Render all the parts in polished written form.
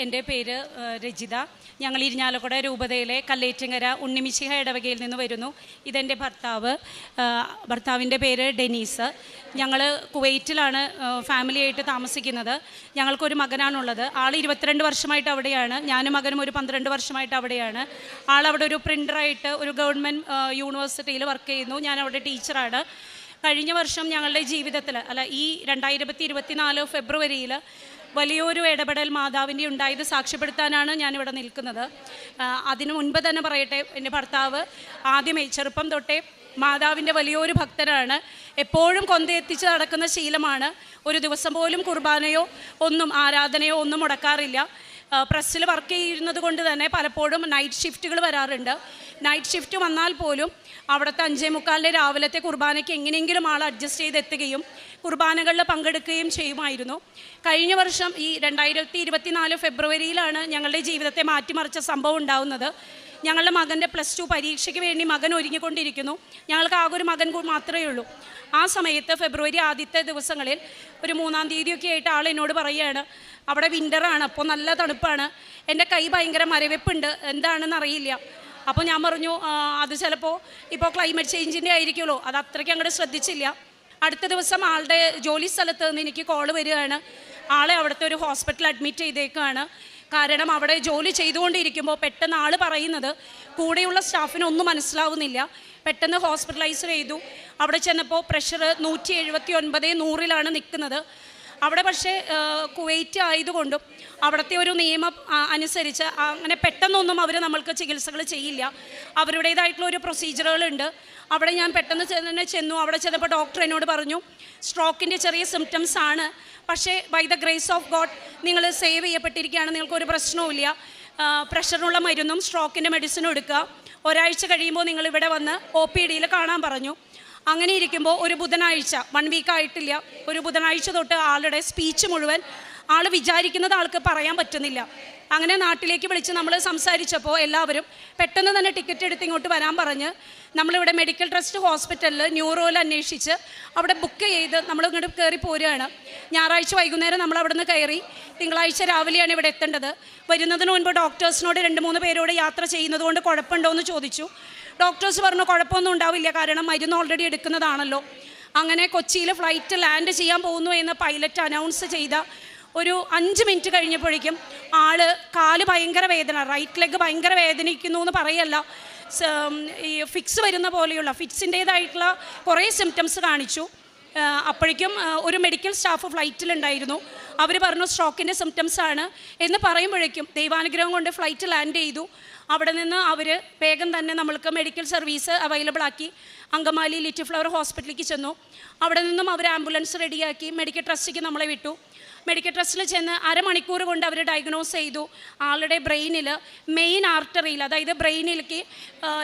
എൻ്റെ പേര് രജിത. ഞങ്ങൾ ഇരിഞ്ഞാലക്കുട രൂപതയിലെ കല്ലേറ്റങ്കര ഉണ്ണിമിശിഹ ഇടവകയിൽ നിന്ന് വരുന്നു. ഇതെൻ്റെ ഭർത്താവിൻ്റെ പേര് ഡെനീസ്. ഞങ്ങൾ കുവൈറ്റിലാണ് ഫാമിലിയായിട്ട് താമസിക്കുന്നത്. ഞങ്ങൾക്കൊരു മകനാണുള്ളത്. ആൾ 22 വർഷമായിട്ട് അവിടെയാണ്. ഞാനും മകനും ഒരു 12 വർഷമായിട്ട് അവിടെയാണ്. ആളവിടെ ഒരു പ്രിൻ്ററായിട്ട് ഒരു ഗവൺമെൻറ് യൂണിവേഴ്സിറ്റിയിൽ വർക്ക് ചെയ്യുന്നു. ഞാൻ അവിടെ ടീച്ചറാണ്. കഴിഞ്ഞ വർഷം ഞങ്ങളുടെ ജീവിതത്തിൽ ഈ 2024 ഫെബ്രുവരിയിൽ വലിയൊരു ഇടപെടൽ മാതാവിൻ്റെ ഉണ്ടായത് സാക്ഷ്യപ്പെടുത്താനാണ് ഞാനിവിടെ നിൽക്കുന്നത്. അതിനു മുൻപ് തന്നെ പറയട്ടെ, എൻ്റെ ഭർത്താവ് ആദ്യമേ ചെറുപ്പം തൊട്ടേ മാതാവിൻ്റെ വലിയൊരു ഭക്തനാണ്. എപ്പോഴും കൊന്തയെത്തിച്ച് നടക്കുന്ന ശീലമാണ്. ഒരു ദിവസം പോലും കുർബാനയോ ആരാധനയോ ഒന്നും മുടക്കാറില്ല. പ്രസ്സിൽ വർക്ക് ചെയ്യുന്നത് കൊണ്ട് തന്നെ പലപ്പോഴും നൈറ്റ് ഷിഫ്റ്റുകൾ വരാറുണ്ട്. നൈറ്റ് ഷിഫ്റ്റ് വന്നാൽ പോലും അവിടുത്തെ 5:45 രാവിലത്തെ കുർബാനയ്ക്ക് എങ്ങനെയെങ്കിലും ആൾ അഡ്ജസ്റ്റ് ചെയ്തെത്തുകയും കുർബാനകളിൽ പങ്കെടുക്കുകയും ചെയ്യുമായിരുന്നു. കഴിഞ്ഞ വർഷം ഈ 2024 ഫെബ്രുവരിയിലാണ് ഞങ്ങളുടെ ജീവിതത്തെ മാറ്റിമറിച്ച സംഭവം ഉണ്ടാകുന്നത്. ഞങ്ങളുടെ മകൻ്റെ +2 പരീക്ഷയ്ക്ക് വേണ്ടി മകൻ ഒരുങ്ങിക്കൊണ്ടിരിക്കുന്നു. ഞങ്ങൾക്ക് ആകെ ഒരു മകൻ മാത്രമേ ഉള്ളൂ. ആ സമയത്ത് ഫെബ്രുവരി ആദ്യത്തെ ദിവസങ്ങളിൽ ഒരു 3-ാം തീയതിയൊക്കെ ആയിട്ട് ആൾ എന്നോട് പറയുകയാണ്, അവിടെ വിൻ്ററാണ്, അപ്പോൾ നല്ല തണുപ്പാണ്, എൻ്റെ കൈ ഭയങ്കര മരവിപ്പുണ്ട്, എന്താണെന്ന് അറിയില്ല. അപ്പോൾ ഞാൻ പറഞ്ഞു, അത് ചിലപ്പോൾ ഇപ്പോൾ ക്ലൈമറ്റ് ചേഞ്ചിൻ്റെ ആയിരിക്കുമല്ലോ, അത് അത്രയ്ക്ക് അങ്ങോട്ട് ശ്രദ്ധിച്ചില്ല. അടുത്ത ദിവസം ആളുടെ ജോലി സ്ഥലത്ത് നിന്ന് എനിക്ക് കോൾ വരികയാണ്. ആളെ അവിടുത്തെ ഒരു ഹോസ്പിറ്റലിൽ അഡ്മിറ്റ് ചെയ്തേക്കാണ്. കാരണം അവിടെ ജോലി ചെയ്തുകൊണ്ടിരിക്കുമ്പോൾ പെട്ടെന്ന് ആൾ പറയുന്നത് കൂടെയുള്ള സ്റ്റാഫിനൊന്നും മനസ്സിലാവുന്നില്ല. പെട്ടെന്ന് ഹോസ്പിറ്റലൈസ് ചെയ്തു. അവിടെ ചെന്നപ്പോൾ പ്രഷർ 179/100 നിൽക്കുന്നത്. അവിടെ പക്ഷേ കുവൈറ്റ് ആയതുകൊണ്ടും അവിടുത്തെ ഒരു നിയമം അനുസരിച്ച് അങ്ങനെ പെട്ടെന്നൊന്നും അവർ നമ്മൾക്ക് ചികിത്സകൾ ചെയ്യില്ല. അവരുടേതായിട്ടുള്ള ഒരു പ്രൊസീജിയറുകളുണ്ട്. അവിടെ ഞാൻ പെട്ടെന്ന് തന്നെ ചെന്നു. അവിടെ ചെന്നപ്പോൾ ഡോക്ടർ എന്നോട് പറഞ്ഞു, സ്ട്രോക്കിൻ്റെ ചെറിയ സിംറ്റംസ് ആണ്, പക്ഷേ by the grace of God നിങ്ങൾ സേവ് ചെയ്യപ്പെട്ടിരിക്കുകയാണ്, നിങ്ങൾക്കൊരു പ്രശ്നവുമില്ല. പ്രഷറിനുള്ള മരുന്നും സ്ട്രോക്കിൻ്റെ മെഡിസിനും എടുക്കുക. ഒരാഴ്ച കഴിയുമ്പോൾ നിങ്ങൾ ഇവിടെ വന്ന് OPDയിൽ കാണാൻ പറഞ്ഞു. അങ്ങനെ ഇരിക്കുമ്പോൾ ഒരു ബുധനാഴ്ച, 1 വീക്ക് ആയിട്ടില്ല, ഒരു ബുധനാഴ്ച തൊട്ട് ആളുടെ സ്പീച്ച് മുഴുവൻ ആൾ വിചാരിക്കുന്നത് ആൾക്ക് പറയാൻ പറ്റുന്നില്ല. അങ്ങനെ നാട്ടിലേക്ക് വിളിച്ച് നമ്മൾ സംസാരിച്ചപ്പോൾ എല്ലാവരും പെട്ടെന്ന് തന്നെ ടിക്കറ്റ് എടുത്ത് ഇങ്ങോട്ട് വരാൻ പറഞ്ഞ് നമ്മളിവിടെ മെഡിക്കൽ ട്രസ്റ്റ് ഹോസ്പിറ്റലിൽ ന്യൂറോയിൽ അന്വേഷിച്ച് അവിടെ ബുക്ക് ചെയ്ത് നമ്മൾ ഇങ്ങോട്ട് കയറി പോരുകയാണ്. ഞായറാഴ്ച വൈകുന്നേരം നമ്മൾ അവിടെ നിന്ന് കയറി തിങ്കളാഴ്ച രാവിലെയാണ് ഇവിടെ എത്തേണ്ടത്. വരുന്നതിന് മുൻപ് ഡോക്ടേഴ്സിനോട് 2-3 പേരോട് യാത്ര ചെയ്യുന്നത് കൊണ്ട് കുഴപ്പമുണ്ടോ എന്ന് ചോദിച്ചു. ഡോക്ടേഴ്സ് പറഞ്ഞു കുഴപ്പമൊന്നും ഉണ്ടാവില്ല, കാരണം മരുന്ന് ഓൾറെഡി എടുക്കുന്നതാണല്ലോ. അങ്ങനെ കൊച്ചിയിൽ ഫ്ലൈറ്റ് ലാൻഡ് ചെയ്യാൻ പോകുന്നു എന്ന് പൈലറ്റ് അനൗൺസ് ചെയ്ത ഒരു 5 മിനിറ്റ് കഴിഞ്ഞപ്പോഴേക്കും കാല് ഭയങ്കര വേദന, റൈറ്റ് ലെഗ് ഭയങ്കര വേദനിക്കുന്നു എന്ന് പറയല്ല, ഈ ഫിക്സ് വരുന്ന പോലെയുള്ള ഫിക്സിൻ്റേതായിട്ടുള്ള കുറേ സിംറ്റംസ് കാണിച്ചു. അപ്പോഴേക്കും ഒരു മെഡിക്കൽ സ്റ്റാഫ് ഫ്ലൈറ്റിലുണ്ടായിരുന്നു. അവർ പറഞ്ഞു സ്ട്രോക്കിൻ്റെ സിംറ്റംസ് ആണ് എന്ന് പറയുമ്പോഴേക്കും ദൈവാനുഗ്രഹം കൊണ്ട് ഫ്ലൈറ്റ് ലാൻഡ് ചെയ്തു. അവിടെ നിന്ന് അവർ വേഗം തന്നെ നമ്മൾക്ക് മെഡിക്കൽ സർവീസ് അവൈലബിൾ ആക്കി. അങ്കമാലി ലിറ്റിൽ ഫ്ലവർ ഹോസ്പിറ്റലിലേക്ക് ചെന്നു. അവിടെ നിന്നും അവർ ആംബുലൻസ് റെഡിയാക്കി മെഡിക്കൽ ട്രസ്റ്റിലേക്ക് നമ്മളെ വിട്ടു. മെഡിക്കൽ ട്രസ്റ്റിൽ ചെന്ന് അരമണിക്കൂർ കൊണ്ട് അവർ ഡയഗ്നോസ് ചെയ്തു. ആളുടെ ബ്രെയിനിൽ മെയിൻ ആർട്ടറിയിൽ, അതായത് ബ്രെയിനിലേക്ക്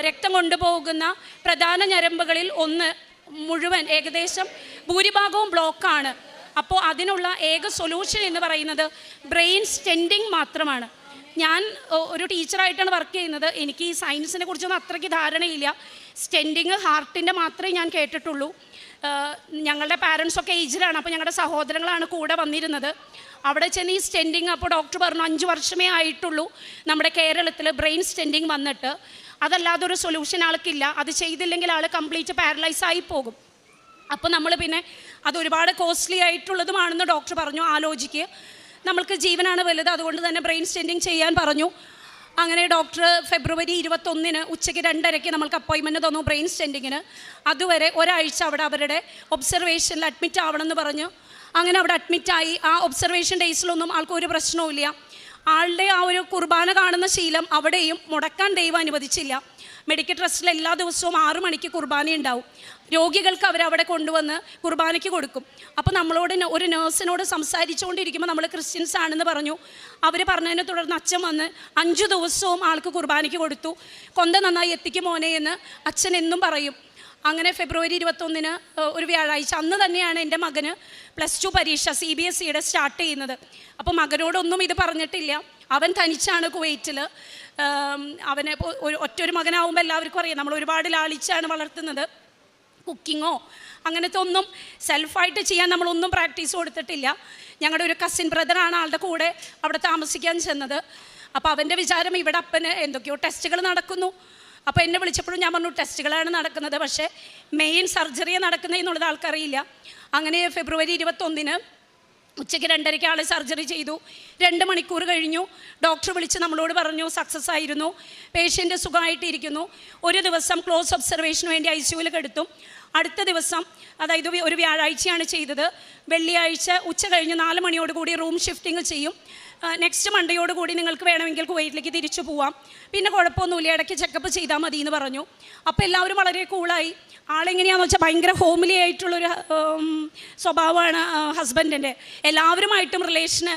രക്തം കൊണ്ടുപോകുന്ന പ്രധാന ഞരമ്പുകളിൽ ഒന്ന് മുഴുവൻ ഏകദേശം ഭൂരിഭാഗവും ബ്ലോക്കാണ്. അപ്പോൾ അതിനുള്ള ഏക സൊല്യൂഷൻ എന്ന് പറയുന്നത് ബ്രെയിൻ സ്റ്റെൻഡിങ് മാത്രമാണ്. ഞാൻ ഒരു ടീച്ചറായിട്ടാണ് വർക്ക് ചെയ്യുന്നത്. എനിക്ക് ഈ സയൻസിനെ കുറിച്ചൊന്നും അത്രയ്ക്ക് ധാരണയില്ല. സ്റ്റെൻഡിങ് ഹാർട്ടിൻ്റെ മാത്രമേ ഞാൻ കേട്ടിട്ടുള്ളൂ. ഞങ്ങളുടെ പാരൻസൊക്കെ ഏജിലാണ്, അപ്പോൾ ഞങ്ങളുടെ സഹോദരങ്ങളാണ് കൂടെ വന്നിരുന്നത്. അവിടെ ചെന്ന് ഈ സ്റ്റെൻഡിങ്, അപ്പോൾ ഡോക്ടർ പറഞ്ഞു 5 വർഷമേ ആയിട്ടുള്ളൂ നമ്മുടെ കേരളത്തിൽ ബ്രെയിൻ സ്റ്റെൻഡിങ് വന്നിട്ട്, അതല്ലാതൊരു സൊല്യൂഷൻ ആൾക്കില്ല, അത് ചെയ്തില്ലെങ്കിൽ ആൾ കംപ്ലീറ്റ് പാരലൈസ് ആയി പോകും. അപ്പോൾ നമ്മൾ പിന്നെ അത് ഒരുപാട് കോസ്റ്റ്ലി ആയിട്ടുള്ളതുമാണെന്ന് ഡോക്ടർ പറഞ്ഞു. ആലോചിക്കുക, നമ്മൾക്ക് ജീവനാണ് വലുത്, അതുകൊണ്ട് തന്നെ ബ്രെയിൻ സ്റ്റെൻഡിങ് ചെയ്യാൻ പറഞ്ഞു. അങ്ങനെ ഡോക്ടർ ഫെബ്രുവരി 21 ഉച്ചയ്ക്ക് 2:30 നമ്മൾക്ക് അപ്പോയിൻമെൻറ്റ് തന്നു ബ്രെയിൻ സ്റ്റെൻഡിങ്ങിന്. അതുവരെ ഒരാഴ്ച അവിടെ അവരുടെ ഒബ്സർവേഷനിൽ അഡ്മിറ്റ് ആവണമെന്ന് പറഞ്ഞു. അങ്ങനെ അവിടെ അഡ്മിറ്റായി. ആ ഒബ്സർവേഷൻ ഡേയ്സിലൊന്നും ആൾക്കൊരു പ്രശ്നവുമില്ല. ആളുടെ ആ ഒരു കുർബാന കാണുന്ന ശീലം അവിടെയും മുടക്കാൻ ദൈവം അനുവദിച്ചില്ല. മെഡിക്കൽ ട്രസ്റ്റിൽ എല്ലാ ദിവസവും 6 മണിക്ക് കുർബാന ഉണ്ടാവും. രോഗികൾക്ക് അവരവിടെ കൊണ്ടുവന്ന് കുർബാനയ്ക്ക് കൊടുക്കും. അപ്പോൾ നമ്മളോട് ഒരു നേഴ്സിനോട് സംസാരിച്ചുകൊണ്ടിരിക്കുമ്പോൾ നമ്മൾ ക്രിസ്ത്യൻസ് ആണെന്ന് പറഞ്ഞു. അവർ പറഞ്ഞതിനെ തുടർന്ന് അച്ഛൻ വന്ന് 5 ദിവസവും ആൾക്ക് കുർബാനയ്ക്ക് കൊടുത്തു. കൊന്ത നന്നായി എത്തിക്കും മോനെ എന്ന് അച്ഛൻ എന്നും പറയും. അങ്ങനെ ഫെബ്രുവരി 21 ഒരു വ്യാഴാഴ്ച, അന്ന് തന്നെയാണ് എൻ്റെ മകന് +2 പരീക്ഷ CBSEയുടെ സ്റ്റാർട്ട് ചെയ്യുന്നത്. അപ്പോൾ മകനോടൊന്നും ഇത് പറഞ്ഞിട്ടില്ല. അവൻ തനിച്ചാണ് കുവൈറ്റിൽ. അവനെ ഒറ്റൊരു മകനാവുമ്പോൾ എല്ലാവർക്കും അറിയാം, നമ്മൾ ഒരുപാട് ലാളിച്ചാണ് വളർത്തുന്നത്. കുക്കിങ്ങോ അങ്ങനത്തെ ഒന്നും സെൽഫായിട്ട് ചെയ്യാൻ നമ്മളൊന്നും പ്രാക്ടീസ് കൊടുത്തിട്ടില്ല. ഞങ്ങളുടെ ഒരു കസിൻ ബ്രദറാണ് ആളുടെ കൂടെ അവിടെ താമസിക്കാൻ ചെന്നത്. അപ്പോൾ അവൻ്റെ വിചാരം ഇവിടെ അപ്പന് എന്തൊക്കെയോ ടെസ്റ്റുകൾ നടക്കുന്നു. അപ്പോൾ എന്നെ വിളിച്ചപ്പോഴും ഞാൻ പറഞ്ഞു ടെസ്റ്റുകളാണ് നടക്കുന്നത്, പക്ഷേ മെയിൻ സർജറിയാണ് നടക്കുന്നത് എന്നുള്ളത് ആൾക്കറിയില്ല. അങ്ങനെ ഫെബ്രുവരി 21 ഉച്ചയ്ക്ക് 2:30 ആൾ സർജറി ചെയ്തു. 2 മണിക്കൂർ കഴിഞ്ഞു. ഡോക്ടർ വിളിച്ച് നമ്മളോട് പറഞ്ഞു സക്സസ് ആയിരുന്നു, പേഷ്യൻ്റ് സുഖമായിട്ടിരിക്കുന്നു. ഒരു ദിവസം ക്ലോസ് ഒബ്സർവേഷന് വേണ്ടി ICUവിൽ കിടത്തും. അടുത്ത ദിവസം, അതായത് ഒരു വ്യാഴാഴ്ചയാണ് ചെയ്തത്, വെള്ളിയാഴ്ച ഉച്ച കഴിഞ്ഞ് 4 മണിയോടുകൂടി റൂം ഷിഫ്റ്റിംഗ് ചെയ്യും. നെക്സ്റ്റ് മൺഡേയോടുകൂടി നിങ്ങൾക്ക് വേണമെങ്കിൽ കുവൈറ്റിലേക്ക് തിരിച്ചു പോവാം, പിന്നെ കുഴപ്പമൊന്നുമില്ല, ഇടയ്ക്ക് ചെക്കപ്പ് ചെയ്താൽ മതി എന്ന് പറഞ്ഞു. അപ്പോൾ എല്ലാവരും വളരെ കൂളായി. ആളെങ്ങനെയാണെന്ന് വെച്ചാൽ ഭയങ്കര ഹോംലി ആയിട്ടുള്ളൊരു സ്വഭാവമാണ് ഹസ്ബൻഡിൻ്റെ. എല്ലാവരുമായിട്ടും റിലേഷന്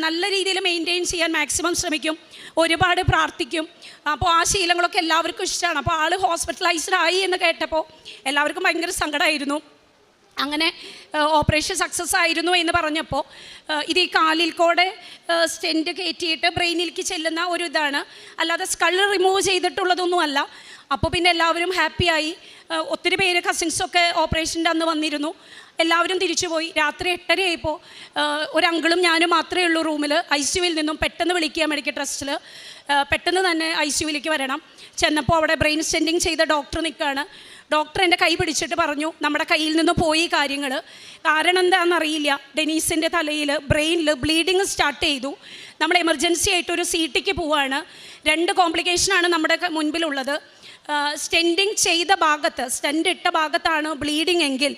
നല്ല രീതിയിൽ മെയിൻറ്റെയിൻ ചെയ്യാൻ മാക്സിമം ശ്രമിക്കും, ഒരുപാട് പ്രാർത്ഥിക്കും. അപ്പോൾ ആ ശീലങ്ങളൊക്കെ എല്ലാവർക്കും ഇഷ്ടമാണ്. അപ്പോൾ ആൾ ഹോസ്പിറ്റലൈസ്ഡ് ആയി എന്ന് കേട്ടപ്പോൾ എല്ലാവർക്കും ഭയങ്കര സങ്കടമായിരുന്നു. അങ്ങനെ ഓപ്പറേഷൻ സക്സസ് ആയിരുന്നു എന്ന് പറഞ്ഞപ്പോൾ ഇത് ഈ കാലിൽ കൂടെ സ്റ്റെൻറ്റ് കയറ്റിയിട്ട് ബ്രെയിനിലേക്ക് ചെല്ലുന്ന ഒരു ഇതാണ്, അല്ലാതെ സ്കള് റിമൂവ് ചെയ്തിട്ടുള്ളതൊന്നുമല്ല. അപ്പോൾ പിന്നെ എല്ലാവരും ഹാപ്പിയായി. ഒത്തിരി പേര് കസിൻസൊക്കെ ഓപ്പറേഷൻ്റെ അന്ന് വന്നിരുന്നു. എല്ലാവരും തിരിച്ചു പോയി. രാത്രി 8:30 ആയപ്പോൾ ഒരു അങ്കിളും ഞാനും മാത്രമേ ഉള്ളൂ റൂമിൽ. ICUവിൽ നിന്നും പെട്ടെന്ന് വിളിക്കുക മെഡിക്കൽ ട്രസ്റ്റിൽ, പെട്ടെന്ന് തന്നെ ICUവിലേക്ക് വരണം. ചെന്നപ്പോൾ അവിടെ ബ്രെയിൻ സ്റ്റെൻറ്റിങ് ചെയ്ത ഡോക്ടർ നിൽക്കുകയാണ്. ഡോക്ടർ എൻ്റെ കൈ പിടിച്ചിട്ട് പറഞ്ഞു നമ്മുടെ കയ്യിൽ നിന്ന് പോയി കാര്യങ്ങൾ, കാരണം എന്താണെന്നറിയില്ല, ഡെനീസിൻ്റെ തലയിൽ ബ്രെയിനിൽ ബ്ലീഡിങ് സ്റ്റാർട്ട് ചെയ്തു. നമ്മൾ എമർജൻസി ആയിട്ടൊരു CTക്ക് പോവുകയാണ്. 2 കോംപ്ലിക്കേഷനാണ് നമ്മുടെ മുൻപിലുള്ളത്. സ്റ്റെൻറ്റിങ് ചെയ്ത ഭാഗത്ത്, സ്റ്റെൻറ്റ് ഇട്ട ഭാഗത്താണ് ബ്ലീഡിങ് എങ്കിൽ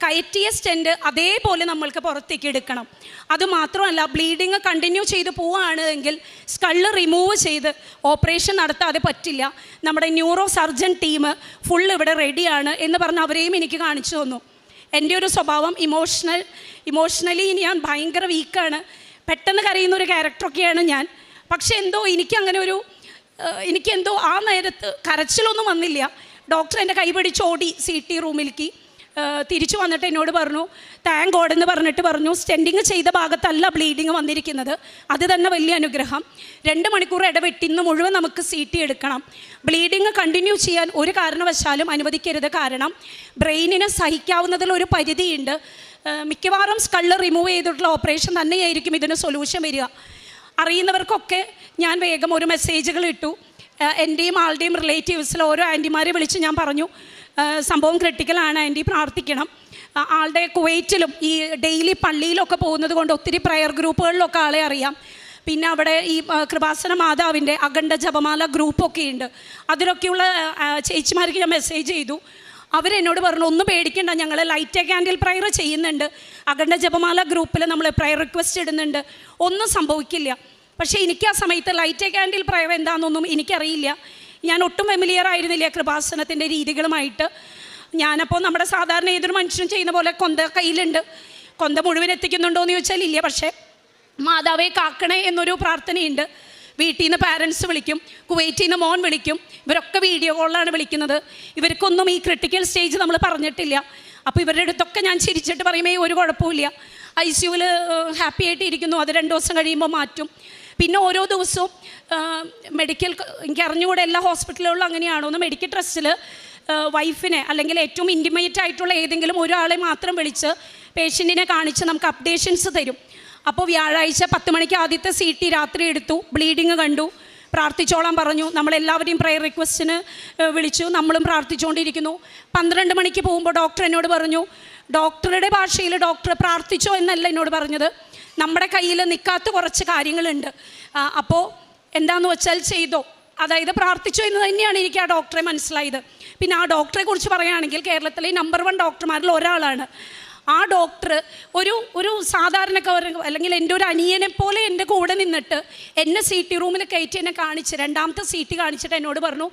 കയറ്റിയ സ്റ്റെൻറ്റ് അതേപോലെ നമ്മൾക്ക് പുറത്തേക്ക് എടുക്കണം. അതുമാത്രമല്ല, ബ്ലീഡിങ് കണ്ടിന്യൂ ചെയ്ത് പോവുകയാണ് എങ്കിൽ സ്കള് റിമൂവ് ചെയ്ത് ഓപ്പറേഷൻ നടത്താതെ പറ്റില്ല. നമ്മുടെ ന്യൂറോ സർജൻ ടീം ഫുൾ ഇവിടെ റെഡിയാണ് എന്ന് പറഞ്ഞ് അവരെയും എനിക്ക് കാണിച്ചു തന്നു. എൻ്റെ ഒരു സ്വഭാവം ഇമോഷണലി ഞാൻ ഭയങ്കര വീക്കാണ്, പെട്ടെന്ന് കരയുന്ന ഒരു ക്യാരക്ടറൊക്കെയാണ് ഞാൻ. പക്ഷേ എനിക്കെന്തോ ആ നേരത്ത് കരച്ചിലൊന്നും വന്നില്ല. ഡോക്ടർ എൻ്റെ കൈ പിടിച്ചോടി CT റൂമിലേക്ക്. തിരിച്ചു വന്നിട്ട് എന്നോട് പറഞ്ഞു താങ്ക് ഗോഡ് എന്ന് പറഞ്ഞിട്ട് പറഞ്ഞു സ്റ്റെൻറ്റിങ് ചെയ്ത ഭാഗത്തല്ല ബ്ലീഡിങ് വന്നിരിക്കുന്നത്, അത് തന്നെ വലിയ അനുഗ്രഹം. 2 മണിക്കൂർ ഇടവിട്ട് ഇന്ന് മുഴുവൻ നമുക്ക് CT എടുക്കണം. ബ്ലീഡിങ് കണ്ടിന്യൂ ചെയ്യാൻ ഒരു കാരണവശാലും അനുവദിക്കരുത്, കാരണം ബ്രെയിനിന് സഹിക്കാവുന്നതിലൊരു പരിധിയുണ്ട്. മിക്കവാറും സ്കള് റിമൂവ് ചെയ്തിട്ടുള്ള ഓപ്പറേഷൻ തന്നെയായിരിക്കും ഇതിന് സൊല്യൂഷൻ വരിക. അറിയുന്നവർക്കൊക്കെ ഞാൻ വേഗം ഒരു മെസ്സേജുകൾ ഇട്ടു. എൻ്റെയും ആളുടെയും റിലേറ്റീവ്സിൽ ഓരോ ആൻറ്റിമാരെ വിളിച്ച് ഞാൻ പറഞ്ഞു സംഭവം ക്രിട്ടിക്കലാണ് ആൻറ്റി, പ്രാർത്ഥിക്കണം. ആളുടെ കുവൈറ്റിലും ഈ ഡെയിലി പള്ളിയിലൊക്കെ പോകുന്നത് കൊണ്ട് ഒത്തിരി പ്രയർ ഗ്രൂപ്പുകളിലൊക്കെ ആളെ അറിയാം. പിന്നെ അവിടെ ഈ കൃപാസന മാതാവിൻ്റെ അഖണ്ഡ ജപമാല ഗ്രൂപ്പൊക്കെ ഉണ്ട്. അതിലൊക്കെയുള്ള ചേച്ചിമാർക്ക് ഞാൻ മെസ്സേജ് ചെയ്തു. അവരെന്നോട് പറഞ്ഞു ഒന്നും പേടിക്കണ്ട, ഞങ്ങൾ ലൈറ്റ് ക്യാൻഡിൽ പ്രയർ ചെയ്യുന്നുണ്ട്, അഖണ്ഡ ജപമാല ഗ്രൂപ്പിൽ നമ്മൾ പ്രയർ റിക്വസ്റ്റ് ഇടുന്നുണ്ട്, ഒന്നും സംഭവിക്കില്ല. പക്ഷേ എനിക്ക് ആ സമയത്ത് ലൈറ്റ് ക്യാൻഡിൽ പ്രയർ എന്താണെന്നൊന്നും എനിക്കറിയില്ല. ഞാൻ ഒട്ടും ഫെമിലിയർ ആയിരുന്നില്ല കൃപാസനത്തിൻ്റെ രീതികളുമായിട്ട്. ഞാനപ്പോൾ നമ്മുടെ സാധാരണ ഏതൊരു മനുഷ്യനും ചെയ്യുന്ന പോലെ കൊന്ത കയ്യിലുണ്ട്. കൊന്ത മുഴുവൻ എത്തിക്കുന്നുണ്ടോ എന്ന് ചോദിച്ചാൽ ഇല്ല. പക്ഷേ മാതാവേ കാക്കണേ എന്നൊരു പ്രാർത്ഥനയുണ്ട്. വീട്ടിൽ നിന്ന് പാരൻസ് വിളിക്കും, കുവൈറ്റിൽ നിന്ന് മോൻ വിളിക്കും, ഇവരൊക്കെ വീഡിയോ കോളിലാണ് വിളിക്കുന്നത്. ഇവർക്കൊന്നും ഈ ക്രിട്ടിക്കൽ സ്റ്റേജ് നമ്മൾ പറഞ്ഞിട്ടില്ല. അപ്പോൾ ഇവരുടെ അടുത്തൊക്കെ ഞാൻ ചിരിച്ചിട്ട് പറയുമേ ഒരു കുഴപ്പമില്ല, ICUവിൽ ഹാപ്പി ആയിട്ട് ഇരിക്കുന്നു, അത് 2 ദിവസം കഴിയുമ്പോൾ മാറ്റും. പിന്നെ ഓരോ ദിവസവും മെഡിക്കൽ, എനിക്ക് അറിഞ്ഞുകൂടെ എല്ലാ ഹോസ്പിറ്റലുകളിലും അങ്ങനെയാണോ എന്ന്, മെഡിക്കൽ ട്രസ്റ്റിൽ വൈഫിനെ അല്ലെങ്കിൽ ഏറ്റവും ഇൻറ്റിമേറ്റ് ആയിട്ടുള്ള ഏതെങ്കിലും ഒരാളെ മാത്രം വിളിച്ച് പേഷ്യൻറ്റിനെ കാണിച്ച് നമുക്ക് അപ്ഡേഷൻസ് തരും. അപ്പോൾ വ്യാഴാഴ്ച 10 മണിക്ക് ആദ്യത്തെ CT രാത്രി എടുത്തു, ബ്ലീഡിങ് കണ്ടു, പ്രാർത്ഥിച്ചോളാൻ പറഞ്ഞു. നമ്മളെല്ലാവരെയും പ്രയർ റിക്വസ്റ്റിന് വിളിച്ചു, നമ്മളും പ്രാർത്ഥിച്ചുകൊണ്ടിരിക്കുന്നു. 12 മണിക്ക് പോകുമ്പോൾ ഡോക്ടർ എന്നോട് പറഞ്ഞു, ഡോക്ടറുടെ ഭാഷയിൽ ഡോക്ടർ പ്രാർത്ഥിച്ചോ എന്നല്ല എന്നോട് പറഞ്ഞത്, നമ്മുടെ കയ്യിൽ നിൽക്കാത്ത കുറച്ച് കാര്യങ്ങളുണ്ട്, അപ്പോൾ എന്താണെന്ന് വെച്ചാൽ ചെയ്തോ, അതായത് പ്രാർത്ഥിച്ചോ എന്ന് തന്നെയാണ് എനിക്ക് ആ ഡോക്ടറെ മനസ്സിലായത്. പിന്നെ ആ ഡോക്ടറെ കുറിച്ച് പറയുകയാണെങ്കിൽ കേരളത്തിലെ നമ്പർ 1 ഡോക്ടർമാരിൽ ഒരാളാണ്. ആ ഡോക്ടർ ഒരു സാധാരണക്കാരൻ അല്ലെങ്കിൽ എൻ്റെ ഒരു അനിയനെ പോലെ എൻ്റെ കൂടെ നിന്നിട്ട് എന്നെ CT റൂമിൽ കയറ്റി എന്നെ കാണിച്ച് 2ാമത്തെ CT കാണിച്ചിട്ട് എന്നോട് പറഞ്ഞു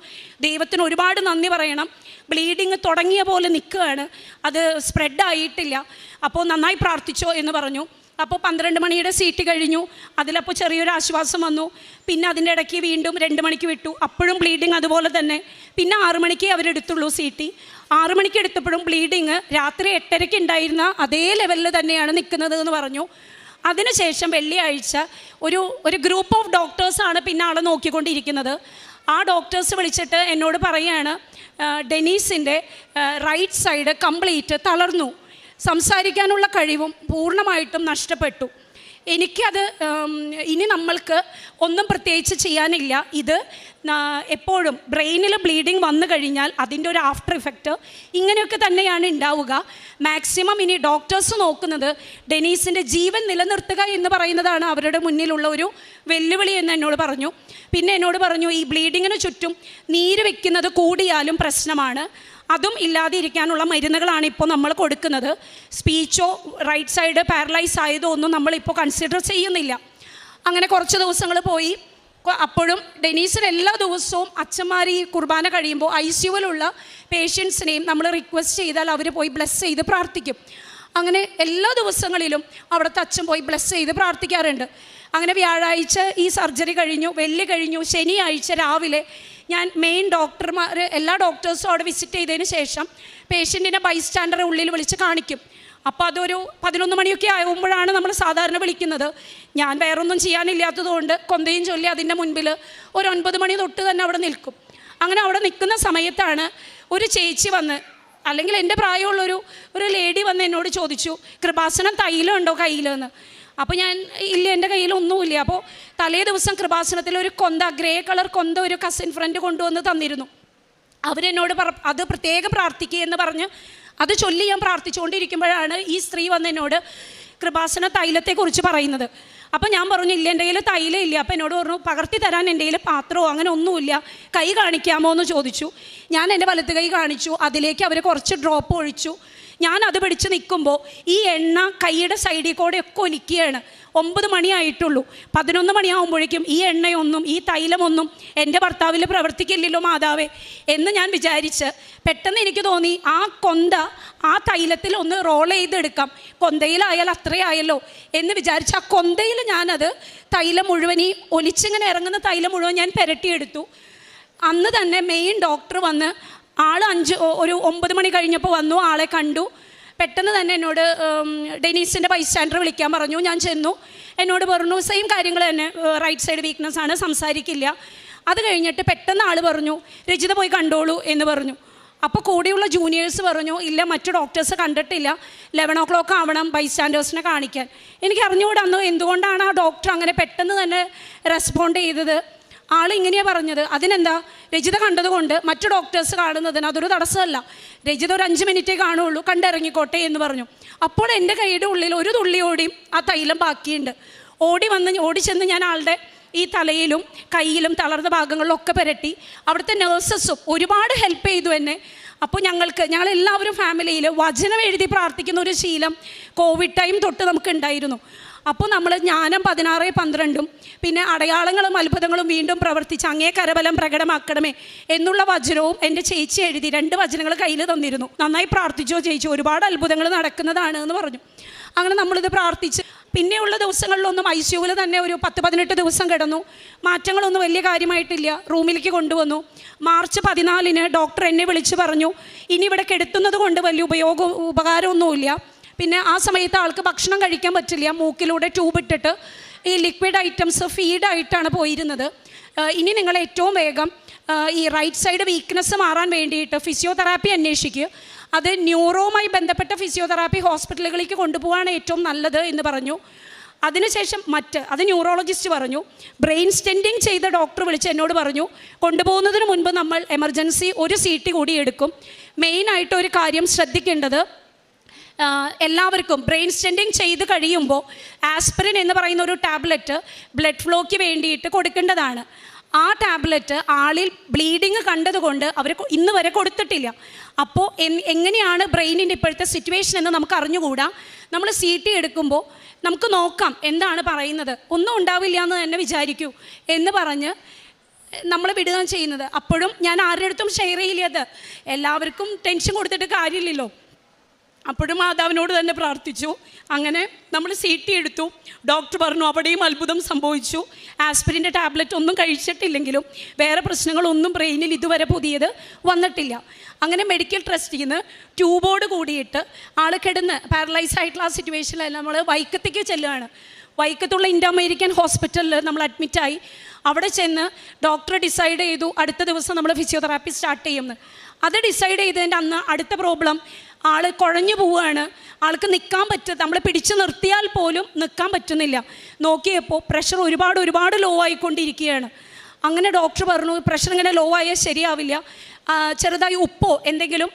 ദൈവത്തിന് ഒരുപാട് നന്ദി പറയണം, ബ്ലീഡിങ് തുടങ്ങിയ പോലെ നിൽക്കുകയാണ്, അത് സ്പ്രെഡ് ആയിട്ടില്ല, അപ്പോൾ നന്നായി പ്രാർത്ഥിച്ചോ എന്ന് പറഞ്ഞു. അപ്പോൾ 12 മണിയുടെ CT കഴിഞ്ഞു. അതിലപ്പോൾ ചെറിയൊരു ആശ്വാസം വന്നു. പിന്നെ അതിൻ്റെ ഇടയ്ക്ക് വീണ്ടും 2 മണിക്ക് വിട്ടു, അപ്പോഴും ബ്ലീഡിങ് അതുപോലെ തന്നെ. പിന്നെ 6 മണിക്ക് അവരെടുത്തുള്ളൂ CT. 6 മണിക്ക് എടുത്തപ്പോഴും ബ്ലീഡിങ് രാത്രി 8:30 ഉണ്ടായിരുന്ന അതേ ലെവലിൽ തന്നെയാണ് നിൽക്കുന്നത് എന്ന് പറഞ്ഞു. അതിനുശേഷം വെള്ളിയാഴ്ച ഒരു ഗ്രൂപ്പ് ഓഫ് ഡോക്ടേഴ്സാണ് പിന്നെ ആളെ നോക്കിക്കൊണ്ടിരിക്കുന്നത്. ആ ഡോക്ടേഴ്സ് വിളിച്ചിട്ട് എന്നോട് പറയുകയാണ്, ഡെനീസിൻ്റെ റൈറ്റ് സൈഡ് കംപ്ലീറ്റ് തളർന്നു, സംസാരിക്കാനുള്ള കഴിവും പൂർണ്ണമായിട്ടും നഷ്ടപ്പെട്ടു. എനിക്കത് ഇനി നമ്മൾക്ക് ഒന്നും പ്രത്യേകിച്ച് ചെയ്യാനില്ല. ഇത് എപ്പോഴും ബ്രെയിനിൽ ബ്ലീഡിങ് വന്നു കഴിഞ്ഞാൽ അതിൻ്റെ ഒരു ആഫ്റ്റർ ഇഫക്റ്റ് ഇങ്ങനെയൊക്കെ തന്നെയാണ് ഉണ്ടാവുക. മാക്സിമം ഇനി ഡോക്ടേഴ്സ് നോക്കുന്നത് ഡെനീസിൻ്റെ ജീവൻ നിലനിർത്തുക എന്ന് പറയുന്നതാണ് അവരുടെ മുന്നിലുള്ള ഒരു വെല്ലുവിളി എന്ന് എന്നോട് പറഞ്ഞു. പിന്നെ എന്നോട് പറഞ്ഞു, ഈ ബ്ലീഡിങ്ങിന് ചുറ്റും നീര് വെക്കുന്നത് കൂടിയാലും പ്രശ്നമാണ്, അതും ഇല്ലാതെ ഇരിക്കാനുള്ള മരുന്നുകളാണ് ഇപ്പോൾ നമ്മൾ കൊടുക്കുന്നത്. സ്പീച്ചോ റൈറ്റ് സൈഡ് പാരലൈസ് ആയതോ ഒന്നും നമ്മളിപ്പോൾ കൺസിഡർ ചെയ്യുന്നില്ല. അങ്ങനെ കുറച്ച് ദിവസങ്ങൾ പോയി. അപ്പോഴും ഡെനീസിന് എല്ലാ ദിവസവും അച്ഛന്മാർ ഈ കുർബാന കഴിയുമ്പോൾ ICUവിലുള്ള പേഷ്യൻസിനെയും നമ്മൾ റിക്വസ്റ്റ് ചെയ്താൽ അവർ പോയി ബ്ലെസ് ചെയ്ത് പ്രാർത്ഥിക്കും. അങ്ങനെ എല്ലാ ദിവസങ്ങളിലും അവിടുത്തെ അച്ഛൻ പോയി ബ്ലെസ് ചെയ്ത് പ്രാർത്ഥിക്കാറുണ്ട്. അങ്ങനെ വ്യാഴാഴ്ച ഈ സർജറി കഴിഞ്ഞു, വെള്ളി കഴിഞ്ഞു, ശനിയാഴ്ച രാവിലെ ഞാൻ മെയിൻ ഡോക്ടർമാർ എല്ലാ ഡോക്ടേഴ്സും അവിടെ വിസിറ്റ് ചെയ്തതിന് ശേഷം പേഷ്യൻറ്റിനെ ബൈസ്റ്റാൻഡറെ ഉള്ളിൽ വിളിച്ച് കാണിക്കും. അപ്പോൾ അതൊരു 11 മണിയൊക്കെ ആകുമ്പോഴാണ് നമ്മൾ സാധാരണ വിളിക്കുന്നത്. ഞാൻ വേറൊന്നും ചെയ്യാനില്ലാത്തതുകൊണ്ട് കൊന്തയും ചൊല്ലി അതിൻ്റെ മുൻപിൽ ഒരു 9 മണി തൊട്ട് തന്നെ അവിടെ നിൽക്കും. അങ്ങനെ അവിടെ നിൽക്കുന്ന സമയത്താണ് ഒരു ചേച്ചി വന്ന്, അല്ലെങ്കിൽ എൻ്റെ പ്രായമുള്ളൊരു ലേഡി വന്ന് എന്നോട് ചോദിച്ചു, കൃപാസനം തൈലം ഉണ്ടോ കയ്യിലെന്ന്. അപ്പോൾ ഞാൻ, ഇല്ല എൻ്റെ കയ്യിലൊന്നുമില്ല. അപ്പോൾ തലേ ദിവസം കൃപാസനത്തിൽ ഒരു കൊന്ത, ഗ്രേ കളർ കൊന്ത ഒരു കസിൻ ഫ്രണ്ട് കൊണ്ടുവന്ന് തന്നിരുന്നു. അവരെന്നോട് അത് പ്രത്യേകം പ്രാർത്ഥിക്കുക എന്ന് പറഞ്ഞ് അത് ചൊല്ലി ഞാൻ പ്രാർത്ഥിച്ചുകൊണ്ടിരിക്കുമ്പോഴാണ് ഈ സ്ത്രീ വന്ന് എന്നോട് കൃപാസന തൈലത്തെക്കുറിച്ച് പറയുന്നത്. അപ്പോൾ ഞാൻ പറഞ്ഞു, ഇല്ല എൻ്റെ കയ്യിൽ തൈലം ഇല്ല. അപ്പോൾ എന്നോട് പറഞ്ഞു, പകർത്തി തരാൻ എൻ്റെ കയ്യിൽ പാത്രമോ അങ്ങനെ ഒന്നുമില്ല, കൈ കാണിക്കാമോ എന്ന് ചോദിച്ചു. ഞാൻ എൻ്റെ വലത്ത് കൈ കാണിച്ചു. അതിലേക്ക് അവർ കുറച്ച് ഡ്രോപ്പ് ഒഴിച്ചു. ഞാൻ അത് പിടിച്ച് നിൽക്കുമ്പോൾ ഈ എണ്ണ കൈയുടെ സൈഡിൽ കൂടെ ഒക്കെ ഒലിക്കുകയാണ്. 9 മണിയായിട്ടുള്ളൂ. 11 മണിയാകുമ്പോഴേക്കും ഈ എണ്ണയൊന്നും ഈ തൈലമൊന്നും എൻ്റെ ഭർത്താവിൽ പ്രവർത്തിക്കില്ലല്ലോ മാതാവേ എന്ന് ഞാൻ വിചാരിച്ച് പെട്ടെന്ന് എനിക്ക് തോന്നി, ആ കൊന്ത ആ തൈലത്തിൽ ഒന്ന് റോൾ ചെയ്തെടുക്കാം, കൊന്തയിലായാൽ അത്രയായല്ലോ എന്ന് വിചാരിച്ച് ആ കൊന്തയിൽ ഞാനത് തൈലം മുഴുവൻ, ഈ ഒലിച്ചിങ്ങനെ ഇറങ്ങുന്ന തൈലം മുഴുവൻ ഞാൻ പുരട്ടിയെടുത്തു. അന്ന് തന്നെ മെയിൻ ഡോക്ടർ വന്ന്, ആൾ ഒരു 9 മണി കഴിഞ്ഞപ്പോൾ വന്നു, ആളെ കണ്ടു. പെട്ടെന്ന് തന്നെ എന്നോട് ഡെനീസിൻ്റെ ബൈസ്റ്റാൻഡർ വിളിക്കാൻ പറഞ്ഞു. ഞാൻ ചെന്നു. എന്നോട് പറഞ്ഞു സെയിം കാര്യങ്ങൾ തന്നെ, റൈറ്റ് സൈഡ് വീക്ക്നെസ് ആണ്, സംസാരിക്കില്ല. അത് കഴിഞ്ഞിട്ട് പെട്ടെന്ന് ആൾ പറഞ്ഞു, രജിത പോയി കണ്ടോളൂ എന്ന് പറഞ്ഞു. അപ്പോൾ കൂടെയുള്ള ജൂനിയേഴ്സ് പറഞ്ഞു, ഇല്ല മറ്റു ഡോക്ടേഴ്സ് കണ്ടിട്ടില്ല, 11 o'clock ആവണം ബൈസ്റ്റാൻഡേഴ്സിനെ കാണിക്കാൻ. എനിക്ക് അറിഞ്ഞുകൂടെ അന്ന് എന്തുകൊണ്ടാണ് ആ ഡോക്ടർ അങ്ങനെ പെട്ടെന്ന് തന്നെ റെസ്പോണ്ട് ചെയ്തത്. ആളിങ്ങനെയാണ് പറഞ്ഞത്, അതിനെന്താ, രജിത കണ്ടതുകൊണ്ട് മറ്റു ഡോക്ടേഴ്സ് കാണുന്നതിന് അതൊരു തടസ്സമല്ല, രജിത ഒരു 5 മിനിറ്റേ കാണുള്ളൂ, കണ്ടിറങ്ങിക്കോട്ടെ എന്ന് പറഞ്ഞു. അപ്പോൾ എൻ്റെ കൈയുടെ ഉള്ളിൽ ഒരു തുള്ളിയോടിയും ആ തൈലം ബാക്കിയുണ്ട്. ഓടിച്ചെന്ന് ഞാൻ ആളുടെ ഈ തലയിലും കയ്യിലും തളർന്ന ഭാഗങ്ങളിലൊക്കെ പുരട്ടി. അവിടുത്തെ നേഴ്സസും ഒരുപാട് ഹെൽപ്പ് ചെയ്തു എന്നെ. അപ്പോൾ ഞങ്ങളെല്ലാവരും ഫാമിലിയിൽ വചനം എഴുതി പ്രാർത്ഥിക്കുന്ന ഒരു ശീലം കോവിഡ് ടൈം തൊട്ട് നമുക്ക് ഉണ്ടായിരുന്നു. അപ്പോൾ നമ്മൾ ജ്ഞാനം 16:12 പിന്നെ അടയാളങ്ങളും അത്ഭുതങ്ങളും വീണ്ടും പ്രവർത്തിച്ച് അങ്ങേ കരബലം പ്രകടമാക്കണമേ എന്നുള്ള വചനവും എൻ്റെ ചേച്ചി എഴുതി 2 വചനങ്ങൾ കയ്യിൽ തന്നിരുന്നു. നന്നായി പ്രാർത്ഥിച്ചോ ചേച്ചി, ഒരുപാട് അത്ഭുതങ്ങൾ നടക്കുന്നതാണ് എന്ന് പറഞ്ഞു. അങ്ങനെ നമ്മളിത് പ്രാർത്ഥിച്ച് പിന്നെയുള്ള ദിവസങ്ങളിലൊന്നും ICUവിൽ തന്നെ ഒരു 10-18 ദിവസം കിടന്നു. മാറ്റങ്ങളൊന്നും വലിയ കാര്യമായിട്ടില്ല. റൂമിലേക്ക് കൊണ്ടുവന്നു. മാർച്ച് 14 ഡോക്ടർ എന്നെ വിളിച്ച് പറഞ്ഞു, ഇനി ഇവിടെ കെടുത്തുന്നത് കൊണ്ട് വലിയ ഉപകാരമൊന്നുമില്ല. പിന്നെ ആ സമയത്ത് ആൾക്ക് ഭക്ഷണം കഴിക്കാൻ പറ്റില്ല, മൂക്കിലൂടെ ട്യൂബ് ഇട്ടിട്ട് ഈ ലിക്വിഡ് ഐറ്റംസ് ഫീഡായിട്ടാണ് പോയിരുന്നത്. ഇനി നിങ്ങൾ ഏറ്റവും വേഗം ഈ റൈറ്റ് സൈഡ് വീക്ക്നെസ് മാറാൻ വേണ്ടിയിട്ട് ഫിസിയോതെറാപ്പി അന്വേഷിക്കുക, അത് ന്യൂറോവുമായി ബന്ധപ്പെട്ട ഫിസിയോതെറാപ്പി ഹോസ്പിറ്റലുകളിലേക്ക് കൊണ്ടുപോകാനാണ് ഏറ്റവും നല്ലത് എന്ന് പറഞ്ഞു. അതിനുശേഷം അത് ന്യൂറോളജിസ്റ്റ് പറഞ്ഞു. ബ്രെയിൻ സ്റ്റെൻറ്റിങ് ചെയ്ത ഡോക്ടർ വിളിച്ച് എന്നോട് പറഞ്ഞു, കൊണ്ടുപോകുന്നതിന് മുൻപ് നമ്മൾ എമർജൻസി ഒരു CT കൂടി എടുക്കും. മെയിനായിട്ട് ഒരു കാര്യം ശ്രദ്ധിക്കേണ്ടത്, എല്ലാവർക്കും ബ്രെയിൻ സ്റ്റെൻറ്റിങ് ചെയ്ത് കഴിയുമ്പോൾ ആസ്പിരിൻ എന്ന് പറയുന്ന ഒരു ടാബ്ലറ്റ് ബ്ലഡ് ഫ്ലോയ്ക്ക് വേണ്ടിയിട്ട് കൊടുക്കേണ്ടതാണ്. ആ ടാബ്ലറ്റ് ആളിൽ ബ്ലീഡിങ് കണ്ടതുകൊണ്ട് അവർ ഇന്ന് വരെ കൊടുത്തിട്ടില്ല. അപ്പോൾ എങ്ങനെയാണ് ബ്രെയിനിൻ്റെ ഇപ്പോഴത്തെ സിറ്റുവേഷൻ എന്ന് നമുക്ക് അറിഞ്ഞുകൂടാ. നമ്മൾ CT എടുക്കുമ്പോൾ നമുക്ക് നോക്കാം എന്താണ് പറയുന്നത്, ഒന്നും ഉണ്ടാവില്ല എന്ന് തന്നെ വിചാരിക്കൂ എന്ന് പറഞ്ഞ് നമ്മൾ വിടുകയാണ് ചെയ്യുന്നത്. അപ്പോഴും ഞാൻ ആരുടെ അടുത്തും ഷെയർ ചെയ്യില്ലത്, എല്ലാവർക്കും ടെൻഷൻ കൊടുത്തിട്ട് കാര്യമില്ലല്ലോ. അപ്പോഴും മാതാവിനോട് തന്നെ പ്രാർത്ഥിച്ചു. അങ്ങനെ നമ്മൾ CT എടുത്തു. ഡോക്ടർ പറഞ്ഞു അവിടെയും അത്ഭുതം സംഭവിച്ചു. ആസ്പിരിൻ്റെ ടാബ്ലറ്റ് ഒന്നും കഴിച്ചിട്ടില്ലെങ്കിലും വേറെ പ്രശ്നങ്ങളൊന്നും ബ്രെയിനിൽ ഇതുവരെ പുതിയത് വന്നിട്ടില്ല. അങ്ങനെ മെഡിക്കൽ ട്രസ്റ്റിൽ നിന്ന് ട്യൂബോട് കൂടിയിട്ട് ആൾ കിടന്ന് പാരലൈസ് ആയിട്ടുള്ള ആ സിറ്റുവേഷനിൽ നമ്മൾ വൈക്കത്തേക്ക് ചെല്ലുകയാണ്. വൈക്കത്തുള്ള ഇൻഡോ അമേരിക്കൻ ഹോസ്പിറ്റലിൽ നമ്മൾ അഡ്മിറ്റായി. അവിടെ ചെന്ന് ഡോക്ടർ ഡിസൈഡ് ചെയ്തു അടുത്ത ദിവസം നമ്മൾ ഫിസിയോതെറാപ്പി സ്റ്റാർട്ട് ചെയ്യുമെന്ന്. അത് ഡിസൈഡ് ചെയ്തതിൻ്റെ അന്ന് അടുത്ത പ്രോബ്ലം, ആൾ കുഴഞ്ഞു പോവുകയാണ്. ആൾക്ക് നിൽക്കാൻ നമ്മൾ പിടിച്ചു നിർത്തിയാൽ പോലും നിൽക്കാൻ പറ്റുന്നില്ല. നോക്കിയപ്പോൾ പ്രഷർ ഒരുപാട് ലോ ആയിക്കൊണ്ടിരിക്കുകയാണ്. അങ്ങനെ ഡോക്ടർ പറഞ്ഞു പ്രഷർ ഇങ്ങനെ ലോ ആയാൽ ശരിയാവില്ല, ചെറുതായി ഉപ്പോ എന്തെങ്കിലും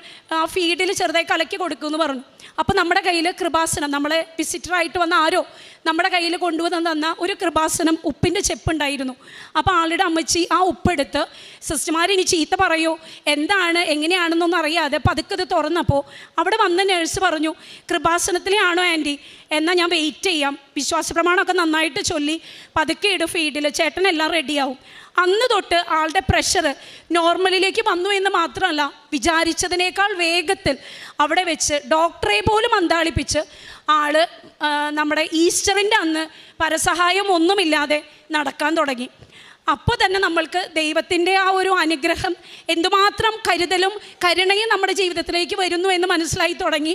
ഫീഡിൽ ചെറുതായി കലക്കി കൊടുക്കുമെന്ന് പറഞ്ഞു. അപ്പോൾ നമ്മുടെ കയ്യിൽ കൃപാസനം, നമ്മളെ വിസിറ്ററായിട്ട് വന്ന ആരോ നമ്മുടെ കയ്യിൽ കൊണ്ടുവന്ന് തന്ന ഒരു കൃപാസനം ഉപ്പിൻ്റെ ചെപ്പുണ്ടായിരുന്നു. അപ്പോൾ ആളുടെ അമ്മച്ചി ആ ഉപ്പെടുത്ത്, സിസ്റ്റർമാർ ഇനി ചീത്ത പറയോ എന്താണ് എങ്ങനെയാണെന്നൊന്നും അറിയാതെ പതുക്കെ ഇത് തുറന്നപ്പോൾ അവിടെ വന്ന നേഴ്സ് പറഞ്ഞു, കൃപാസനത്തിലെ ആണോ ആൻറ്റി, എന്നാൽ ഞാൻ വെയിറ്റ് ചെയ്യാം, വിശ്വാസ പ്രമാണമൊക്കെ നന്നായിട്ട് ചൊല്ലി പതുക്കെ ഇടും ഫീഡിൽ, ചേട്ടനെല്ലാം റെഡിയാവും. അന്ന് തൊട്ട് ആളുടെ പ്രഷർ നോർമലിലേക്ക് വന്നു എന്ന് മാത്രമല്ല, വിചാരിച്ചതിനേക്കാൾ വേഗത്തിൽ അവിടെ വെച്ച് ഡോക്ടറെ പോലും അന്താളിപ്പിച്ച് ആൾ നമ്മുടെ ഈസ്റ്ററിൻ്റെ അന്ന് പരസഹായം ഒന്നുമില്ലാതെ നടക്കാൻ തുടങ്ങി. അപ്പോൾ തന്നെ നമ്മൾക്ക് ദൈവത്തിൻ്റെ ആ ഒരു അനുഗ്രഹം, എന്തുമാത്രം കരുതലും കരുണയും നമ്മുടെ ജീവിതത്തിലേക്ക് വരുന്നു എന്ന് മനസ്സിലായി തുടങ്ങി.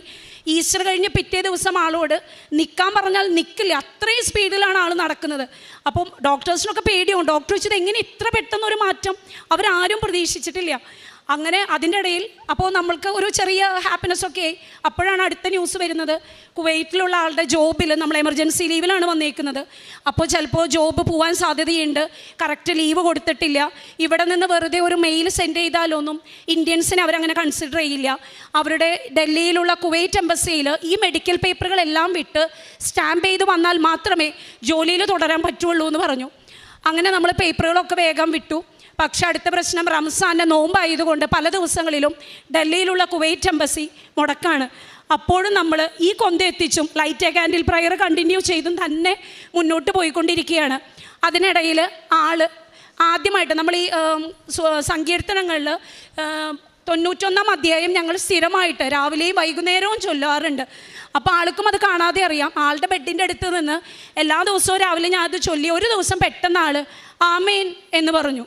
ഈസ്റ്റർ കഴിഞ്ഞ് പിറ്റേ ദിവസം ആളോട് നിൽക്കാൻ പറഞ്ഞാൽ നിൽക്കില്ല, അത്രയും സ്പീഡിലാണ് ആൾ നടക്കുന്നത്. അപ്പം ഡോക്ടേഴ്സിനൊക്കെ പേടിയാവും. ഡോക്ടർ വെച്ചത് എങ്ങനെ ഇത്ര പെട്ടെന്നൊരു മാറ്റം, അവരാരും പ്രതീക്ഷിച്ചിട്ടില്ല. അങ്ങനെ അതിൻ്റെ ഇടയിൽ അപ്പോൾ നമ്മൾക്ക് ഒരു ചെറിയ ഹാപ്പിനെസ്സൊക്കെ ആയി. അപ്പോഴാണ് അടുത്ത ന്യൂസ് വരുന്നത്, കുവൈറ്റിലുള്ള ആളുടെ ജോബിൽ നമ്മൾ എമർജൻസി ലീവിലാണ് വന്നേക്കുന്നത്. അപ്പോൾ ചിലപ്പോൾ ജോബ് പോകാൻ സാധ്യതയുണ്ട്, കറക്റ്റ് ലീവ് കൊടുത്തിട്ടില്ല. ഇവിടെ നിന്ന് വെറുതെ ഒരു മെയിൽ സെൻഡ് ചെയ്താലൊന്നും ഇന്ത്യൻസിനെ അവരങ്ങനെ കൺസിഡർ ചെയ്യില്ല. അവരുടെ ഡൽഹിയിലുള്ള കുവൈറ്റ് എംബസിയിൽ ഈ മെഡിക്കൽ പേപ്പറുകളെല്ലാം വിട്ട് സ്റ്റാമ്പ് ചെയ്ത് വന്നാൽ മാത്രമേ ജോലിയിൽ തുടരാൻ പറ്റുള്ളൂ എന്ന് പറഞ്ഞു. അങ്ങനെ നമ്മൾ പേപ്പറുകളൊക്കെ വേഗം വിട്ടു. പക്ഷെ അടുത്ത പ്രശ്നം, റംസാൻ്റെ നോമ്പായതുകൊണ്ട് പല ദിവസങ്ങളിലും ഡൽഹിയിലുള്ള കുവൈറ്റ് എംബസി മുടക്കാണ്. അപ്പോഴും നമ്മൾ ഈ കൊന്ത എത്തിച്ചും light a candle prayer continue ചെയ്തും തന്നെ മുന്നോട്ട് പോയിക്കൊണ്ടിരിക്കുകയാണ്. അതിനിടയിൽ ആദ്യമായിട്ട് നമ്മൾ ഈ സങ്കീർത്തനങ്ങളിൽ 91-ാം അധ്യായം ഞങ്ങൾ സ്ഥിരമായിട്ട് രാവിലെയും വൈകുന്നേരവും ചൊല്ലാറുണ്ട്. അപ്പോൾ ആൾക്കും അത് കാണാതെ അറിയാം. ആളുടെ ബെഡിൻ്റെ അടുത്ത് നിന്ന് എല്ലാ ദിവസവും രാവിലെ ഞാൻ അത് ചൊല്ലി. ഒരു ദിവസം പെട്ടെന്ന് ആൾ ആമേൻ എന്ന് പറഞ്ഞു.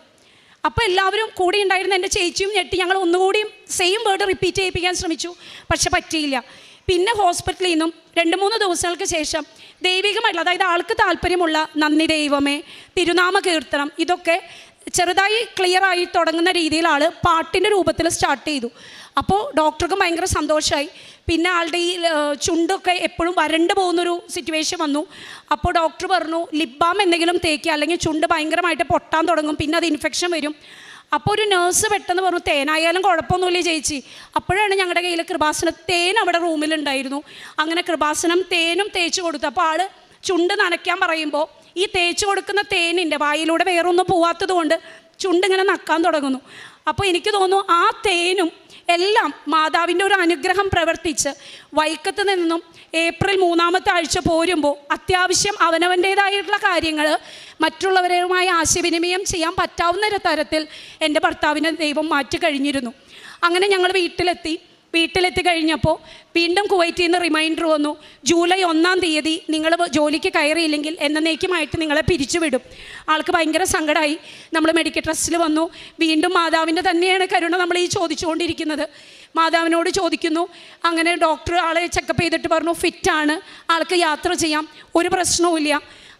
അപ്പോൾ എല്ലാവരും കൂടി ഉണ്ടായിരുന്ന എൻ്റെ ചേച്ചിയും ഞെട്ടി. ഞങ്ങൾ ഒന്നുകൂടിയും സെയിം വേർഡ് റിപ്പീറ്റ് ചെയ്യിപ്പിക്കാൻ ശ്രമിച്ചു, പക്ഷെ പറ്റിയില്ല. പിന്നെ ഹോസ്പിറ്റലിൽ നിന്നും 2-3 ദിവസങ്ങൾക്ക് ശേഷം ദൈവികമായിട്ടുള്ള, അതായത് ആൾക്ക് താല്പര്യമുള്ള നന്ദി ദൈവമേ, തിരുനാമ കീർത്തനം, ഇതൊക്കെ ചെറുതായി ക്ലിയർ ആയി തുടങ്ങുന്ന രീതിയിൽ ആൾ പാട്ടിൻ്റെ രൂപത്തിൽ സ്റ്റാർട്ട് ചെയ്തു. അപ്പോൾ ഡോക്ടർക്ക് ഭയങ്കര സന്തോഷമായി. പിന്നെ ആളുടെ ഈ ചുണ്ടൊക്കെ എപ്പോഴും വരണ്ട് പോകുന്നൊരു സിറ്റുവേഷൻ വന്നു. അപ്പോൾ ഡോക്ടർ പറഞ്ഞു ലിപ് ബാം എന്തെങ്കിലും തേക്കുക, അല്ലെങ്കിൽ ചുണ്ട് ഭയങ്കരമായിട്ട് പൊട്ടാൻ തുടങ്ങും, പിന്നെ അത് ഇൻഫെക്ഷൻ വരും. അപ്പോൾ ഒരു നേഴ്സ് പെട്ടെന്ന് പറഞ്ഞു തേനായാലും കുഴപ്പമൊന്നുമില്ല ചേച്ചി. അപ്പോഴാണ് ഞങ്ങളുടെ കയ്യിൽ കൃപാസനം തേൻ അവിടെ റൂമിലുണ്ടായിരുന്നു. അങ്ങനെ കൃപാസനം തേനും തേച്ച് കൊടുത്തു. അപ്പോൾ ആൾ ചുണ്ട് നനയ്ക്കാൻ പറയുമ്പോൾ ഈ തേച്ച് കൊടുക്കുന്ന തേനിൻ്റെ വായിലൂടെ വേറൊന്നും പോവാത്തത് കൊണ്ട് ചുണ്ടിങ്ങനെ നക്കാൻ തുടങ്ങുന്നു. അപ്പോൾ എനിക്ക് തോന്നുന്നു ആ തേനും എല്ലാം മാതാവിൻ്റെ ഒരു അനുഗ്രഹം പ്രവർത്തിച്ച് വൈക്കത്ത് നിന്നും ഏപ്രിൽ 3-ാമത്തെ ആഴ്ച പോരുമ്പോൾ അത്യാവശ്യം അവനവൻ്റേതായിട്ടുള്ള കാര്യങ്ങൾ മറ്റുള്ളവരുമായി ആശയവിനിമയം ചെയ്യാൻ പറ്റാവുന്ന തരത്തിൽ എൻ്റെ ഭർത്താവിനെ ദൈവം മാറ്റി കഴിഞ്ഞിരുന്നു. അങ്ങനെ ഞങ്ങൾ വീട്ടിലെത്തി കഴിഞ്ഞപ്പോൾ വീണ്ടും കുവൈറ്റിൽ നിന്ന് റിമൈൻഡർ വന്നു, ജൂലൈ 1-ാം തീയതി നിങ്ങൾ ജോലിക്ക് കയറിയില്ലെങ്കിൽ എന്നേക്കുമായിട്ട് നിങ്ങളെ പിരിച്ചുവിടും. ആൾക്ക് ഭയങ്കര സങ്കടമായി. നമ്മൾ മെഡിക്കൽ ട്രസ്റ്റിൽ വന്നു. വീണ്ടും മാതാവിൻ്റെ തന്നെയാണ് കരുണ നമ്മൾ ഈ ചോദിച്ചുകൊണ്ടിരിക്കുന്നത്. മാതാവിനോട് ചോദിക്കുന്നു. അങ്ങനെ ഡോക്ടർ ആളെ ചെക്കപ്പ് ചെയ്തിട്ട് പറഞ്ഞു ഫിറ്റാണ്, ആൾക്ക് യാത്ര ചെയ്യാം, ഒരു പ്രശ്നവുമില്ല.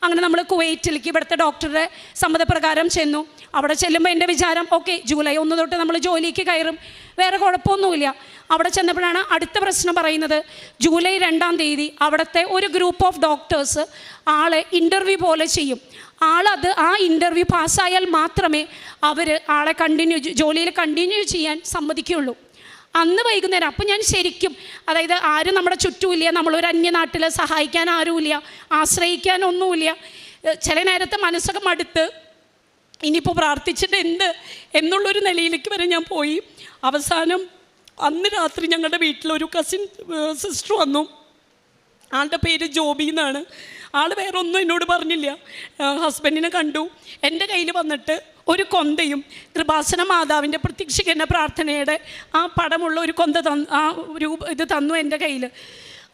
അങ്ങനെ നമ്മൾ കുവൈറ്റിലേക്ക് ഇവിടുത്തെ ഡോക്ടറുടെ സമ്മതപ്രകാരം ചെന്നു. അവിടെ ചെല്ലുമ്പോൾ എൻ്റെ വിചാരം ഓക്കെ ജൂലൈ 1 തൊട്ട് നമ്മൾ ജോലിക്ക് കയറും, വേറെ കുഴപ്പമൊന്നുമില്ല. അവിടെ ചെന്നപ്പോഴാണ് അടുത്ത പ്രശ്നം പറയുന്നത്, ജൂലൈ 2-ാം തീയതി അവിടുത്തെ ഒരു ഗ്രൂപ്പ് ഓഫ് ഡോക്ടേഴ്സ് ആളെ ഇൻ്റർവ്യൂ പോലെ ചെയ്യും. ആ ഇൻ്റർവ്യൂ പാസ്സായാൽ മാത്രമേ അവർ ആളെ ജോലിയിൽ കണ്ടിന്യൂ ചെയ്യാൻ സമ്മതിക്കുകയുള്ളൂ. അന്ന് വൈകുന്നേരം. അപ്പം ഞാൻ ശരിക്കും, അതായത് ആരും നമ്മുടെ ചുറ്റുമില്ല, നമ്മളൊരു അന്യനാട്ടിൽ സഹായിക്കാൻ ആരുമില്ല, ആശ്രയിക്കാനൊന്നുമില്ല. ചില നേരത്തെ മനസ്സൊക്കെ മടുത്ത് ഇനിയിപ്പോൾ പ്രാർത്ഥിച്ചിട്ട് എന്നുള്ളൊരു നിലയിലേക്ക് വരെ ഞാൻ പോയി. അവസാനം അന്ന് രാത്രി ഞങ്ങളുടെ വീട്ടിലൊരു കസിൻ സിസ്റ്റർ വന്നു. ആളുടെ പേര് ജോബി എന്നാണ്. ആൾ വേറെ ഒന്നും എന്നോട് പറഞ്ഞില്ല. ഹസ്ബൻഡിനെ കണ്ടു. എൻ്റെ കയ്യിൽ വന്നിട്ട് ഒരു കൊന്തയും കൃപാസന മാതാവിൻ്റെ പ്രത്യക്ഷീകരണ പ്രാർത്ഥനയുടെ ആ പടമുള്ള ഒരു കൊന്ത ഇത് തന്നു എൻ്റെ കയ്യിൽ.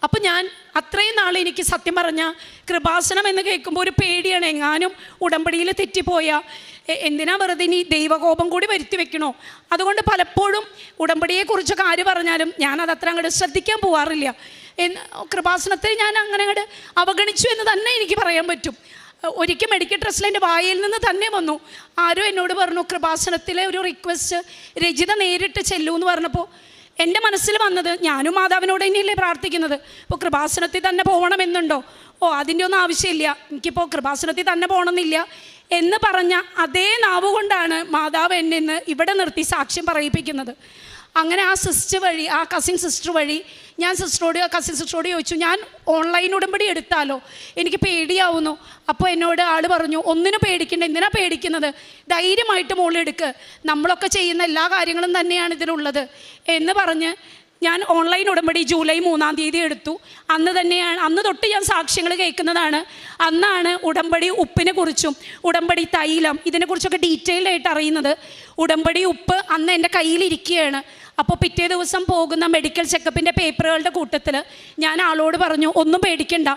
അപ്പോൾ ഞാൻ അത്രയും നാൾ എനിക്ക് സത്യം പറഞ്ഞാൽ കൃപാസനം എന്ന് കേൾക്കുമ്പോൾ ഒരു പേടിയാണ്, എങ്ങാനും ഉടമ്പടിയിൽ തെറ്റിപ്പോയാൽ എന്തിനാ വെറുതെ ഇനി ദൈവകോപം കൂടി വരുത്തി വെക്കണോ. അതുകൊണ്ട് പലപ്പോഴും ഉടമ്പടിയെക്കുറിച്ചൊക്കെ ആര് പറഞ്ഞാലും ഞാനത് അത്ര അങ്ങോട്ട് ശ്രദ്ധിക്കാൻ പോകാറില്ല. കൃപാസനത്തെ ഞാൻ അങ്ങനെ അങ്ങോട്ട് അവഗണിച്ചു എന്ന് തന്നെ എനിക്ക് പറയാൻ പറ്റും. ഒരിക്കൽ മെഡിക്കൽ ട്രസ്റ്റിൽ എൻ്റെ വായിൽ നിന്ന് തന്നെ വന്നു, ആരോ എന്നോട് പറഞ്ഞു കൃപാസനത്തിലെ ഒരു റിക്വസ്റ്റ് രജിത നേരിട്ട് ചെല്ലൂ എന്ന് പറഞ്ഞപ്പോൾ എൻ്റെ മനസ്സിൽ വന്നത്, ഞാനും മാതാവിനോട് തന്നെയല്ലേ പ്രാർത്ഥിക്കുന്നത്, ഇപ്പോൾ കൃപാസനത്തിൽ തന്നെ പോകണമെന്നുണ്ടോ? അതിൻ്റെ ഒന്നും ആവശ്യമില്ല, എനിക്കിപ്പോൾ കൃപാസനത്തിൽ തന്നെ പോകണമെന്നില്ല എന്ന് പറഞ്ഞ അതേ നാവ് കൊണ്ടാണ് മാതാവ് എന്നെ ഇന്ന് ഇവിടെ നിർത്തി സാക്ഷ്യം പറയിപ്പിക്കുന്നത്. അങ്ങനെ ആ സിസ്റ്റർ വഴി, ആ കസിൻ സിസ്റ്റർ വഴി ഞാൻ കസിൻ സിസ്റ്ററോട് ചോദിച്ചു, ഞാൻ ഓൺലൈൻ ഉടമ്പടി എടുത്താലോ, എനിക്ക് പേടിയാവുന്നു. അപ്പോൾ എന്നോട് ആൾ പറഞ്ഞു, ഒന്നിനും പേടിക്കണ്ട, എന്തിനാ പേടിക്കുന്നത്, ധൈര്യമായിട്ട് മോളെടുക്ക്, നമ്മളൊക്കെ ചെയ്യുന്ന എല്ലാ കാര്യങ്ങളും തന്നെയാണ് ഇതിലുള്ളത് എന്ന് പറഞ്ഞ് ഞാൻ ഓൺലൈൻ ഉടമ്പടി ജൂലൈ 3-ാം തീയതി എടുത്തു. അന്ന് തൊട്ട് ഞാൻ സാക്ഷ്യങ്ങൾ കേൾക്കുന്നതാണ്. അന്നാണ് ഉടമ്പടി ഉപ്പിനെ കുറിച്ചും ഉടമ്പടി തൈലം ഇതിനെക്കുറിച്ചൊക്കെ ഡീറ്റെയിൽഡ് ആയിട്ട് അറിയുന്നത്. ഉടമ്പടി ഉപ്പ് അന്ന് എൻ്റെ കയ്യിലിരിക്കുകയാണ്. അപ്പോൾ പിറ്റേ ദിവസം പോകുന്ന മെഡിക്കൽ ചെക്കപ്പിൻ്റെ പേപ്പറുകളുടെ കൂട്ടത്തിൽ ഞാൻ ആളോട് പറഞ്ഞു, ഒന്നും പേടിക്കണ്ട,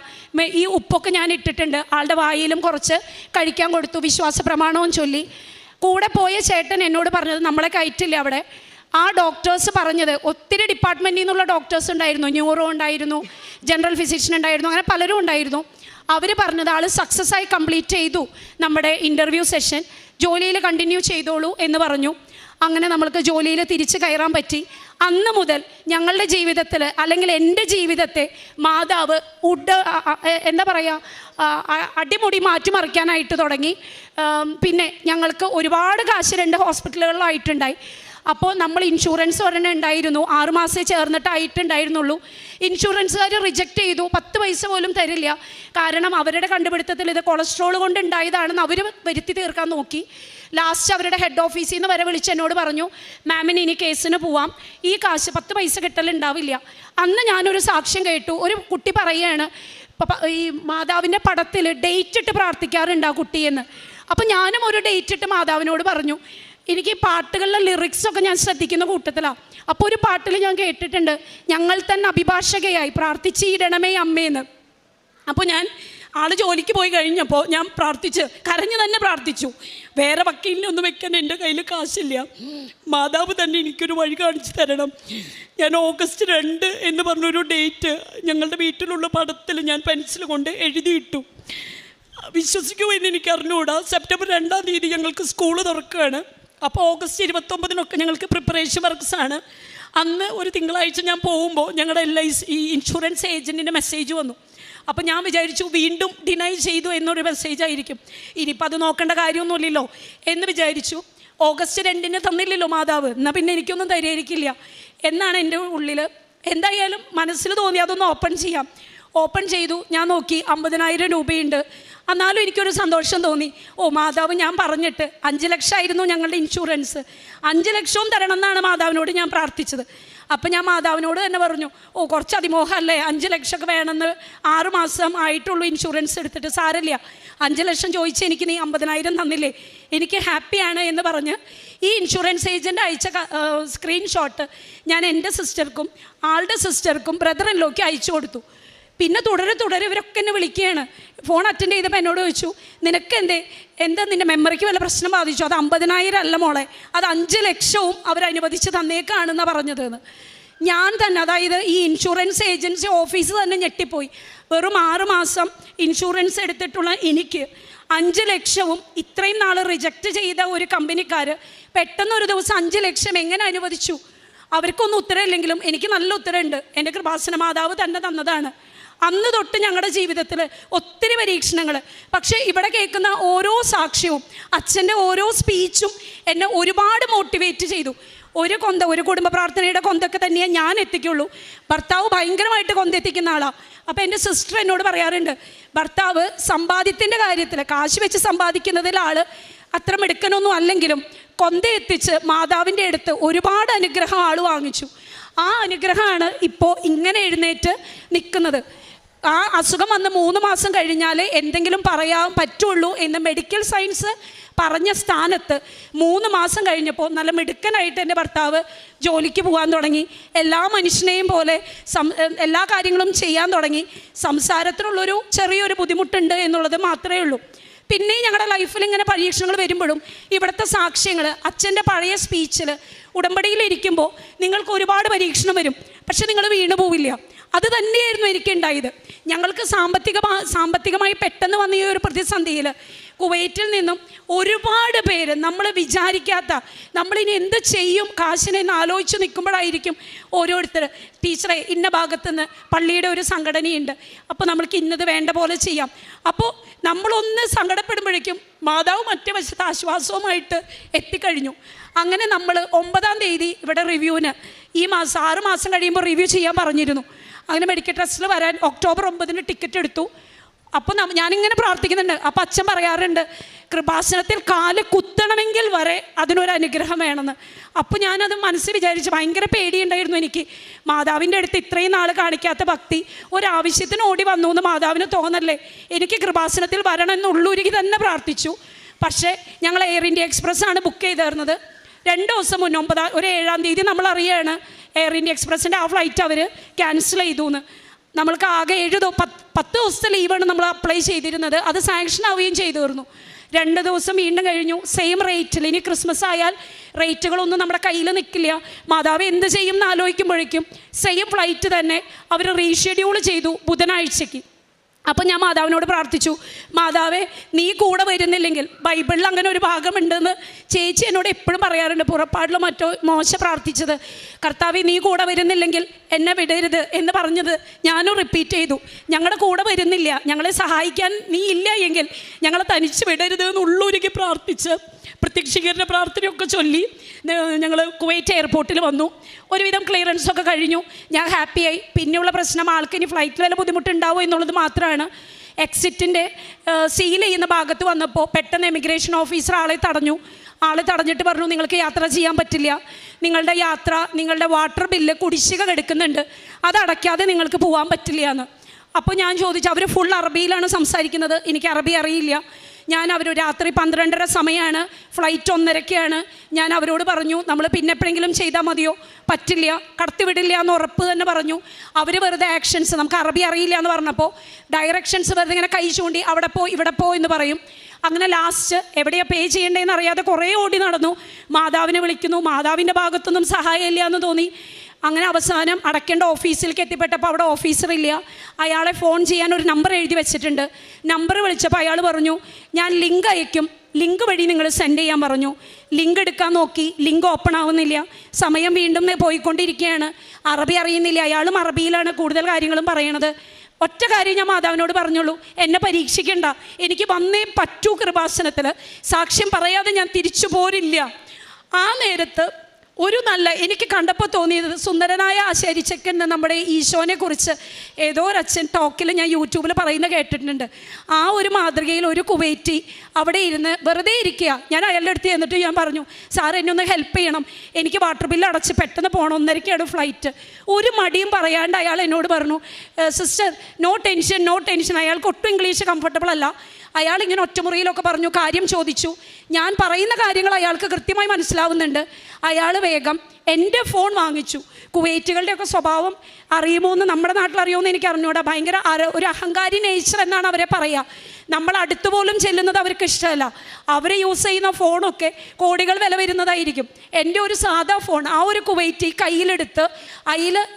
ഈ ഉപ്പൊക്കെ ഞാൻ ഇട്ടിട്ടുണ്ട്. ആളുടെ വായിലും കുറച്ച് കഴിക്കാൻ കൊടുത്തു, വിശ്വാസ പ്രമാണവും ചൊല്ലി. കൂടെ പോയ ചേട്ടൻ എന്നോട് പറഞ്ഞത്, നമ്മളെ കയറ്റില്ല അവിടെ. ആ ഡോക്ടേഴ്സ് പറഞ്ഞത്, ഒത്തിരി ഡിപ്പാർട്ട്മെൻറ്റിൽ നിന്നുള്ള ഡോക്ടേഴ്സ് ഉണ്ടായിരുന്നു, ന്യൂറോ ഉണ്ടായിരുന്നു, ജനറൽ ഫിസിഷ്യൻ ഉണ്ടായിരുന്നു, അങ്ങനെ പലരും ഉണ്ടായിരുന്നു. അവർ പറഞ്ഞത് ആൾ സക്സസ് ആയി കംപ്ലീറ്റ് ചെയ്തു നമ്മുടെ ഇൻ്റർവ്യൂ സെഷൻ, ജോലിയിൽ കണ്ടിന്യൂ ചെയ്തോളൂ എന്ന് പറഞ്ഞു. അങ്ങനെ നമ്മൾക്ക് ജോലിയിൽ തിരിച്ച് കയറാൻ പറ്റി. അന്ന് മുതൽ ഞങ്ങളുടെ ജീവിതത്തിൽ, അല്ലെങ്കിൽ എൻ്റെ ജീവിതത്തെ മാതാവ് എന്താ പറയുക, അടിമുടി മാറ്റിമറിക്കാനായിട്ട് തുടങ്ങി. പിന്നെ ഞങ്ങൾക്ക് ഒരുപാട് കാശ് 2 ഹോസ്പിറ്റലുകളിലായിട്ടുണ്ടായി. അപ്പോൾ നമ്മൾ ഇൻഷുറൻസ് ഒരെണ്ണം ഉണ്ടായിരുന്നു, 6 മാസമേ ചേർന്നിട്ടായിട്ടുണ്ടായിരുന്നുള്ളൂ. ഇൻഷുറൻസുകാർ റിജക്റ്റ് ചെയ്തു, 10 പൈസ പോലും തരില്ല. കാരണം അവരുടെ കണ്ടുപിടുത്തത്തിൽ ഇത് കൊളസ്ട്രോൾ കൊണ്ട് ഉണ്ടായതാണെന്ന് അവർ വരുത്തി തീർക്കാൻ നോക്കി. ലാസ്റ്റ് അവരുടെ ഹെഡ് ഓഫീസിൽ നിന്ന് വരെ വിളിച്ച് എന്നോട് പറഞ്ഞു, മാമിന് ഇനി കേസിന് പോവാം, ഈ കാശ് 10 പൈസ കിട്ടലുണ്ടാവില്ല. അന്ന് ഞാനൊരു സാക്ഷ്യം കേട്ടു. ഒരു കുട്ടി പറയുകയാണ്, ഈ മാതാവിൻ്റെ പടത്തിൽ ഡേറ്റ് ഇട്ട് പ്രാർത്ഥിക്കാറുണ്ട് ആ കുട്ടിയെന്ന്. അപ്പോൾ ഞാനും ഒരു ഡേറ്റ് ഇട്ട് മാതാവിനോട് പറഞ്ഞു. എനിക്ക് പാട്ടുകളിലെ ലിറിക്സൊക്കെ ഞാൻ ശ്രദ്ധിക്കുന്ന കൂട്ടത്തിലാണ്. അപ്പോൾ ഒരു പാട്ടിൽ ഞാൻ കേട്ടിട്ടുണ്ട്, ഞങ്ങൾ തന്നെ അഭിഭാഷകയായി പ്രാർത്ഥിച്ചിടണമേ അമ്മേന്ന്. അപ്പോൾ ഞാൻ ആൾ ജോലിക്ക് പോയി കഴിഞ്ഞപ്പോൾ ഞാൻ കരഞ്ഞു തന്നെ പ്രാർത്ഥിച്ചു, വേറെ വക്കീലിനൊന്നും വെക്കാൻ എൻ്റെ കയ്യിൽ കാശില്ല, മാതാവ് തന്നെ എനിക്കൊരു വഴി കാണിച്ചു തരണം. ഞാൻ ഓഗസ്റ്റ് 2 എന്ന് പറഞ്ഞൊരു ഡേറ്റ് ഞങ്ങളുടെ വീട്ടിലുള്ള പടത്തിൽ ഞാൻ പെൻസിൽ കൊണ്ട് എഴുതിയിട്ടു. വിശ്വസിക്കുമോ എന്ന് എനിക്ക് അറിഞ്ഞുകൂടാ. സെപ്റ്റംബർ 2-ാം തീയതി ഞങ്ങൾക്ക് സ്കൂൾ തുറക്കുകയാണ്. അപ്പോൾ ഓഗസ്റ്റ് 29-നൊക്കെ ഞങ്ങൾക്ക് പ്രിപ്പറേഷൻ വർക്ക്സാണ്. അന്ന് ഒരു തിങ്കളാഴ്ച ഞാൻ പോകുമ്പോൾ ഞങ്ങളുടെ ഈ ഇൻഷുറൻസ് ഏജൻറ്റിൻ്റെ മെസ്സേജ് വന്നു. അപ്പോൾ ഞാൻ വിചാരിച്ചു വീണ്ടും ഡിനൈ ചെയ്തു എന്നൊരു മെസ്സേജ് ആയിരിക്കും, ഇനിയിപ്പോൾ അത് നോക്കേണ്ട കാര്യമൊന്നുമില്ലല്ലോ എന്ന് വിചാരിച്ചു. ഓഗസ്റ്റ് 2-ന് തന്നില്ലല്ലോ മാതാവ്, എന്നാൽ പിന്നെ എനിക്കൊന്നും തരികയായിരിക്കില്ല എന്നാണ് എൻ്റെ ഉള്ളിൽ. എന്തായാലും മനസ്സിൽ തോന്നി അതൊന്ന് ഓപ്പൺ ചെയ്തു. ഞാൻ നോക്കി 50,000 രൂപയുണ്ട്. എന്നാലും എനിക്കൊരു സന്തോഷം തോന്നി. മാതാവ് ഞാൻ പറഞ്ഞിട്ട് 5 ലക്ഷമായിരുന്നു ഞങ്ങളുടെ ഇൻഷുറൻസ്, 5 ലക്ഷവും തരണം എന്നാണ് മാതാവിനോട് ഞാൻ പ്രാർത്ഥിച്ചത്. അപ്പം ഞാൻ മാതാവിനോട് തന്നെ പറഞ്ഞു, കുറച്ച് അതിമോഹമല്ലേ, 5 ലക്ഷമൊക്കെ വേണമെന്ന്, 6 മാസം ആയിട്ടുള്ളൂ ഇൻഷുറൻസ് എടുത്തിട്ട്, സാരമില്ല, 5 ലക്ഷം ചോദിച്ച് എനിക്ക് നീ 50,000 തന്നില്ലേ, എനിക്ക് ഹാപ്പിയാണ് എന്ന് പറഞ്ഞ് ഈ ഇൻഷുറൻസ് ഏജൻറ്റ് അയച്ച സ്ക്രീൻഷോട്ട് ഞാൻ എൻ്റെ സിസ്റ്റർക്കും ആളുടെ സിസ്റ്റർക്കും ബ്രദർ ഇൻ ലോയ്ക്ക് അയച്ചു കൊടുത്തു. പിന്നെ തുടരെ ഇവരൊക്കെ എന്നെ വിളിക്കുകയാണ്. ഫോൺ അറ്റൻഡ് ചെയ്തപ്പോൾ എന്നോട് ചോദിച്ചു, നിനക്ക് എന്താ നിൻ്റെ മെമ്മറിക്ക് വല്ല പ്രശ്നം ബാധിച്ചു? അത് 50,000 അല്ല മോളെ, അത് 5 ലക്ഷവും അവരനുവദിച്ച് തന്നേക്കാണെന്നാണ് പറഞ്ഞതെന്ന്. ഞാൻ തന്നെ, അതായത് ഈ ഇൻഷുറൻസ് ഏജൻസി ഓഫീസ് തന്നെ ഞെട്ടിപ്പോയി. വെറും 6 മാസം ഇൻഷുറൻസ് എടുത്തിട്ടുള്ള എനിക്ക് 5 ലക്ഷവും ഇത്രയും നാൾ റിജക്റ്റ് ചെയ്ത ഒരു കമ്പനിക്കാർ പെട്ടെന്നൊരു ദിവസം 5 ലക്ഷം എങ്ങനെ അനുവദിച്ചു? അവർക്കൊന്നും ഉത്തരമില്ലെങ്കിലും എനിക്ക് നല്ല ഉത്തരമുണ്ട്, എൻ്റെ കൃപാസന മാതാവ് തന്നെ തന്നതാണ്. അന്ന് തൊട്ട് ഞങ്ങളുടെ ജീവിതത്തിൽ ഒത്തിരി പരീക്ഷണങ്ങൾ. പക്ഷേ ഇവിടെ കേൾക്കുന്ന ഓരോ സാക്ഷ്യവും അച്ഛൻ്റെ ഓരോ സ്പീച്ചും എന്നെ ഒരുപാട് മോട്ടിവേറ്റ് ചെയ്തു. ഒരു കുടുംബ പ്രാർത്ഥനയുടെ കൊന്തൊക്കെ തന്നെയേ ഞാൻ എത്തിക്കുള്ളൂ. ഭർത്താവ് ഭയങ്കരമായിട്ട് കൊന്തെത്തിക്കുന്ന ആളാണ്. അപ്പോൾ എൻ്റെ സിസ്റ്റർ എന്നോട് പറയാറുണ്ട്, ഭർത്താവ് സമ്പാദ്യത്തിൻ്റെ കാര്യത്തിൽ കാശ് വെച്ച് സമ്പാദിക്കുന്നതിൽ ആൾ അത്ര മിടുക്കനൊന്നും അല്ലെങ്കിലും കൊന്തെത്തിച്ച് മാതാവിൻ്റെ അടുത്ത് ഒരുപാട് അനുഗ്രഹം ആൾ വാങ്ങിച്ചു. ആ അനുഗ്രഹമാണ് ഇപ്പോൾ ഇങ്ങനെ എഴുന്നേറ്റ് നിൽക്കുന്നത്. ആ അസുഖം വന്ന് 3 മാസം കഴിഞ്ഞാൽ എന്തെങ്കിലും പറയാൻ പറ്റുള്ളൂ എന്ന് മെഡിക്കൽ സയൻസ് പറഞ്ഞ സ്ഥാനത്ത് 3 മാസം കഴിഞ്ഞപ്പോൾ നല്ല മിടുക്കനായിട്ട് എൻ്റെ ഭർത്താവ് ജോലിക്ക് പോകാൻ തുടങ്ങി. എല്ലാ മനുഷ്യനെയും പോലെ എല്ലാ കാര്യങ്ങളും ചെയ്യാൻ തുടങ്ങി. സംസാരത്തിനുള്ളൊരു ചെറിയൊരു ബുദ്ധിമുട്ടുണ്ട് എന്നുള്ളത് മാത്രമേ ഉള്ളൂ. പിന്നെ ഞങ്ങളുടെ ലൈഫിൽ ഇങ്ങനെ പരീക്ഷണങ്ങൾ വരുമ്പോഴും ഇവിടുത്തെ സാക്ഷ്യങ്ങൾ, അച്ഛൻ്റെ പഴയ സ്പീച്ചിൽ, ഉടമ്പടിയിലിരിക്കുമ്പോൾ നിങ്ങൾക്ക് ഒരുപാട് പരീക്ഷണം വരും, പക്ഷെ നിങ്ങൾ വീണു പോവില്ല. അത് തന്നെയായിരുന്നു എനിക്കുണ്ടായത്. ഞങ്ങൾക്ക് സാമ്പത്തികമായി പെട്ടെന്ന് വന്ന ഈ ഒരു പ്രതിസന്ധിയിൽ കുവൈറ്റിൽ നിന്നും ഒരുപാട് പേര് നമ്മൾ വിചാരിക്കാത്ത, നമ്മളിനി എന്ത് ചെയ്യും കാശിനെന്ന് ആലോചിച്ച് നിൽക്കുമ്പോഴായിരിക്കും ഓരോരുത്തർ, ടീച്ചറെ ഇന്ന ഭാഗത്തുനിന്ന് പള്ളിയുടെ ഒരു സംഘടനയുണ്ട്, അപ്പോൾ നമ്മൾക്ക് ഇന്നത് വേണ്ട പോലെ ചെയ്യാം. അപ്പോൾ നമ്മളൊന്ന് സങ്കടപ്പെടുമ്പോഴേക്കും മാതാവ് മറ്റേ വശത്ത് ആശ്വാസവുമായിട്ട് എത്തിക്കഴിഞ്ഞു. അങ്ങനെ നമ്മൾ 9-ാം തീയതി ഇവിടെ റിവ്യൂവിന്, ഈ മാസം 6 മാസം കഴിയുമ്പോൾ റിവ്യൂ ചെയ്യാൻ പറഞ്ഞിരുന്നു. അങ്ങനെ മെഡിക്കൽ ട്രസ്റ്റിൽ വരാൻ ഒക്ടോബർ 9-ന് ടിക്കറ്റ് എടുത്തു. അപ്പോൾ ഞാനിങ്ങനെ പ്രാർത്ഥിക്കുന്നുണ്ട്. അപ്പോൾ അച്ഛൻ പറയാറുണ്ട്, കൃപാസനത്തിൽ കാല് കുത്തണമെങ്കിൽ വരെ അതിനൊരു അനുഗ്രഹം വേണമെന്ന്. അപ്പോൾ ഞാനത് മനസ്സിൽ വിചാരിച്ച് ഭയങ്കര പേടിയുണ്ടായിരുന്നു എനിക്ക്. മാതാവിൻ്റെ അടുത്ത് ഇത്രയും നാൾ കാണിക്കാത്ത ഭക്തി ഒരാവശ്യത്തിന് ഓടി വന്നു എന്ന് മാതാവിന് തോന്നല്ലേ, എനിക്ക് കൃപാസനത്തിൽ വരണമെന്ന് ഉള്ളൂരിക്ക് തന്നെ പ്രാർത്ഥിച്ചു. പക്ഷേ ഞങ്ങൾ എയർ ഇന്ത്യ എക്സ്പ്രസ് ആണ് ബുക്ക് ചെയ്തിരുന്നത്. 2 ദിവസം മുന്നേ 7-ാം തീയതി നമ്മൾ അറിയാണ് എയർ ഇന്ത്യ എക്സ്പ്രസിൻ്റെ ആ ഫ്ലൈറ്റ് അവർ ക്യാൻസൽ ചെയ്തു എന്ന്. നമ്മൾക്ക് ആകെ 10 ദിവസത്തെ ലീവാണ് നമ്മൾ അപ്ലൈ ചെയ്തിരുന്നത്. അത് സാങ്ഷൻ ആവുകയും ചെയ്തിരുന്നു. 2 ദിവസം വീണ്ടും കഴിഞ്ഞു, സെയിം റേറ്റിൽ. ഇനി ക്രിസ്മസ് ആയാൽ റേറ്റുകളൊന്നും നമ്മുടെ കയ്യിൽ നിൽക്കില്ല. മാതാവ് എന്ത് ചെയ്യും എന്ന് ആലോചിക്കുമ്പോഴേക്കും സെയിം ഫ്ലൈറ്റ് തന്നെ അവർ റീഷെഡ്യൂൾ ചെയ്തു ബുധനാഴ്ചയ്ക്ക്. അപ്പോൾ ഞാൻ മാതാവിനോട് പ്രാർത്ഥിച്ചു, മാതാവേ നീ കൂടെ വരുന്നില്ലെങ്കിൽ, ബൈബിളിൽ അങ്ങനെ ഒരു ഭാഗമുണ്ടെന്ന് ചേച്ചി എന്നോട് എപ്പോഴും പറയാറുണ്ട്, പുറപ്പാടിലോ മറ്റോ മോശ പ്രാർത്ഥിച്ചത്, കർത്താവേ നീ കൂടെ വരുന്നില്ലെങ്കിൽ എന്നെ വിടരുത് എന്ന് പറഞ്ഞത് ഞാനും റിപ്പീറ്റ് ചെയ്തു. ഞങ്ങളുടെ കൂടെ വരുന്നില്ല, ഞങ്ങളെ സഹായിക്കാൻ നീ ഇല്ല എങ്കിൽ ഞങ്ങളെ തനിച്ച് വിടരുത് എന്നുള്ളൂരിക്ക് പ്രാർത്ഥിച്ച് പ്രത്യക്ഷീകരണ പ്രാർത്ഥനയൊക്കെ ചൊല്ലി ഞങ്ങൾ കുവൈറ്റ് എയർപോർട്ടിൽ വന്നു. ഒരുവിധം ക്ലിയറൻസൊക്കെ കഴിഞ്ഞു, ഞാൻ ഹാപ്പിയായി. പിന്നെയുള്ള പ്രശ്നം ആൾക്ക് ഇനി ഫ്ലൈറ്റിൽ വല്ല ബുദ്ധിമുട്ടുണ്ടാവുമോ എന്നുള്ളത് മാത്രമാണ്. എക്സിറ്റിൻ്റെ സീൽ ചെയ്യുന്ന ഭാഗത്ത് വന്നപ്പോൾ പെട്ടെന്ന് എമിഗ്രേഷൻ ഓഫീസർ ആളെ തടഞ്ഞിട്ട് പറഞ്ഞു, നിങ്ങൾക്ക് യാത്ര ചെയ്യാൻ പറ്റില്ല, നിങ്ങളുടെ യാത്ര, നിങ്ങളുടെ വാട്ടർ ബില്ല് കുടിശ്ശിക കിടക്കുന്നുണ്ട്, അതടയ്ക്കാതെ നിങ്ങൾക്ക് പോകാൻ പറ്റില്ല എന്ന്. അപ്പോൾ ഞാൻ ചോദിച്ചു, അവർ ഫുൾ അറബിയിലാണ് സംസാരിക്കുന്നത്, എനിക്ക് അറബി അറിയില്ല. അവർ രാത്രി 12:30 സമയമാണ്, ഫ്ലൈറ്റ് 1:30-ക്കാണ്. ഞാൻ അവരോട് പറഞ്ഞു, നമ്മൾ പിന്നെ എപ്പോഴെങ്കിലും ചെയ്താൽ മതിയോ? പറ്റില്ല, കടത്തിവിടില്ല എന്ന് ഉറപ്പ് തന്നെ പറഞ്ഞു. അവർ വെറുതെ ആക്ഷൻസ്, നമുക്ക് അറബി അറിയില്ല എന്ന് പറഞ്ഞപ്പോൾ ഡയറക്ഷൻസ് വെറുതെ ഇങ്ങനെ കൈ ചൂണ്ടി അവിടെ പോ ഇവിടെ പോ എന്ന് പറയും. അങ്ങനെ ലാസ്റ്റ് എവിടെയാണ് പേ ചെയ്യേണ്ടതെന്ന് അറിയാതെ കുറേ ഓടി നടന്നു. മാതാവിനെ വിളിക്കുന്നു, മാതാവിൻ്റെ ഭാഗത്തൊന്നും സഹായമില്ല എന്ന് തോന്നി. അങ്ങനെ അവസാനം അടയ്ക്കേണ്ട ഓഫീസിലേക്ക് എത്തിപ്പെട്ടപ്പോൾ അവിടെ ഓഫീസറില്ല. അയാളെ ഫോൺ ചെയ്യാൻ ഒരു നമ്പർ എഴുതി വെച്ചിട്ടുണ്ട്. നമ്പർ വിളിച്ചപ്പോൾ അയാൾ പറഞ്ഞു, ഞാൻ ലിങ്ക് അയക്കും, ലിങ്ക് വഴി നിങ്ങൾ സെൻഡ് ചെയ്യാൻ പറഞ്ഞു. ലിങ്ക് എടുക്കാൻ നോക്കി, ലിങ്ക് ഓപ്പൺ ആവുന്നില്ല. സമയം വീണ്ടും പോയിക്കൊണ്ടിരിക്കുകയാണ്. അറബി അറിയുന്നില്ല. അയാളും അറബിയിലാണ് കൂടുതൽ കാര്യങ്ങളും പറയണത്. ഒറ്റ കാര്യം ഞാൻ മാതാവിനോട് പറഞ്ഞുള്ളൂ, എന്നെ പരീക്ഷിക്കണ്ട, എനിക്ക് വന്നേ പറ്റൂ കൃപാസനത്തിൽ, സാക്ഷ്യം പറയാതെ ഞാൻ തിരിച്ചു പോരില്ല. ആ നേരത്ത് എനിക്ക് കണ്ടപ്പോൾ തോന്നിയത്, സുന്ദരനായ ആശാരിച്ചക്കൻ നമ്മുടെ ഈശോനെ കുറിച്ച് ഏതോ ഒരച്ഛൻ ടോക്കിൽ ഞാൻ യൂട്യൂബിൽ പറയുന്നത് കേട്ടിട്ടുണ്ട്. ആ ഒരു മാതൃകയിൽ ഒരു കുവൈറ്റി അവിടെ ഇരുന്ന് വെറുതെ ഇരിക്കുക. ഞാൻ അയാളുടെ അടുത്ത് ചെന്നിട്ട് ഞാൻ പറഞ്ഞു, സാർ എന്നെ ഒന്ന് ഹെൽപ്പ് ചെയ്യണം, എനിക്ക് വാട്ടർ ബില്ല് അടച്ച് പെട്ടെന്ന് പോകണം, 1:30-ക്കാണ് ഫ്ലൈറ്റ്. ഒരു മടിയും പറയാണ്ട് അയാൾ എന്നോട് പറഞ്ഞു, സിസ്റ്റർ നോ ടെൻഷൻ. അയാൾക്ക് ഒട്ടും ഇംഗ്ലീഷ് കംഫർട്ടബിൾ അല്ല. അയാളിങ്ങനെ ഒറ്റമുറിയിലൊക്കെ പറഞ്ഞു, കാര്യം ചോദിച്ചു. ഞാൻ പറയുന്ന കാര്യങ്ങൾ അയാൾക്ക് കൃത്യമായി മനസ്സിലാവുന്നുണ്ട്. അയാൾ വേഗം എൻ്റെ ഫോൺ വാങ്ങിച്ചു. കുവൈറ്റുകളുടെയൊക്കെ സ്വഭാവം അറിയുമോ എന്ന്, നമ്മുടെ നാട്ടിൽ അറിയുമോ എന്ന് എനിക്ക് അറിഞ്ഞൂടാ. ഭയങ്കര ഒരു അഹങ്കാരി നേച്ചർ എന്നാണ് അവരെ പറയുക. നമ്മൾ അടുത്ത് പോലും ചെല്ലുന്നത് അവർക്ക് ഇഷ്ടമല്ല. അവർ യൂസ് ചെയ്യുന്ന ഫോണൊക്കെ കോടികൾ വില വരുന്നതായിരിക്കും. എൻ്റെ ഒരു സാധാ ഫോൺ ആ ഒരു കുവൈറ്റി കയ്യിലെടുത്ത്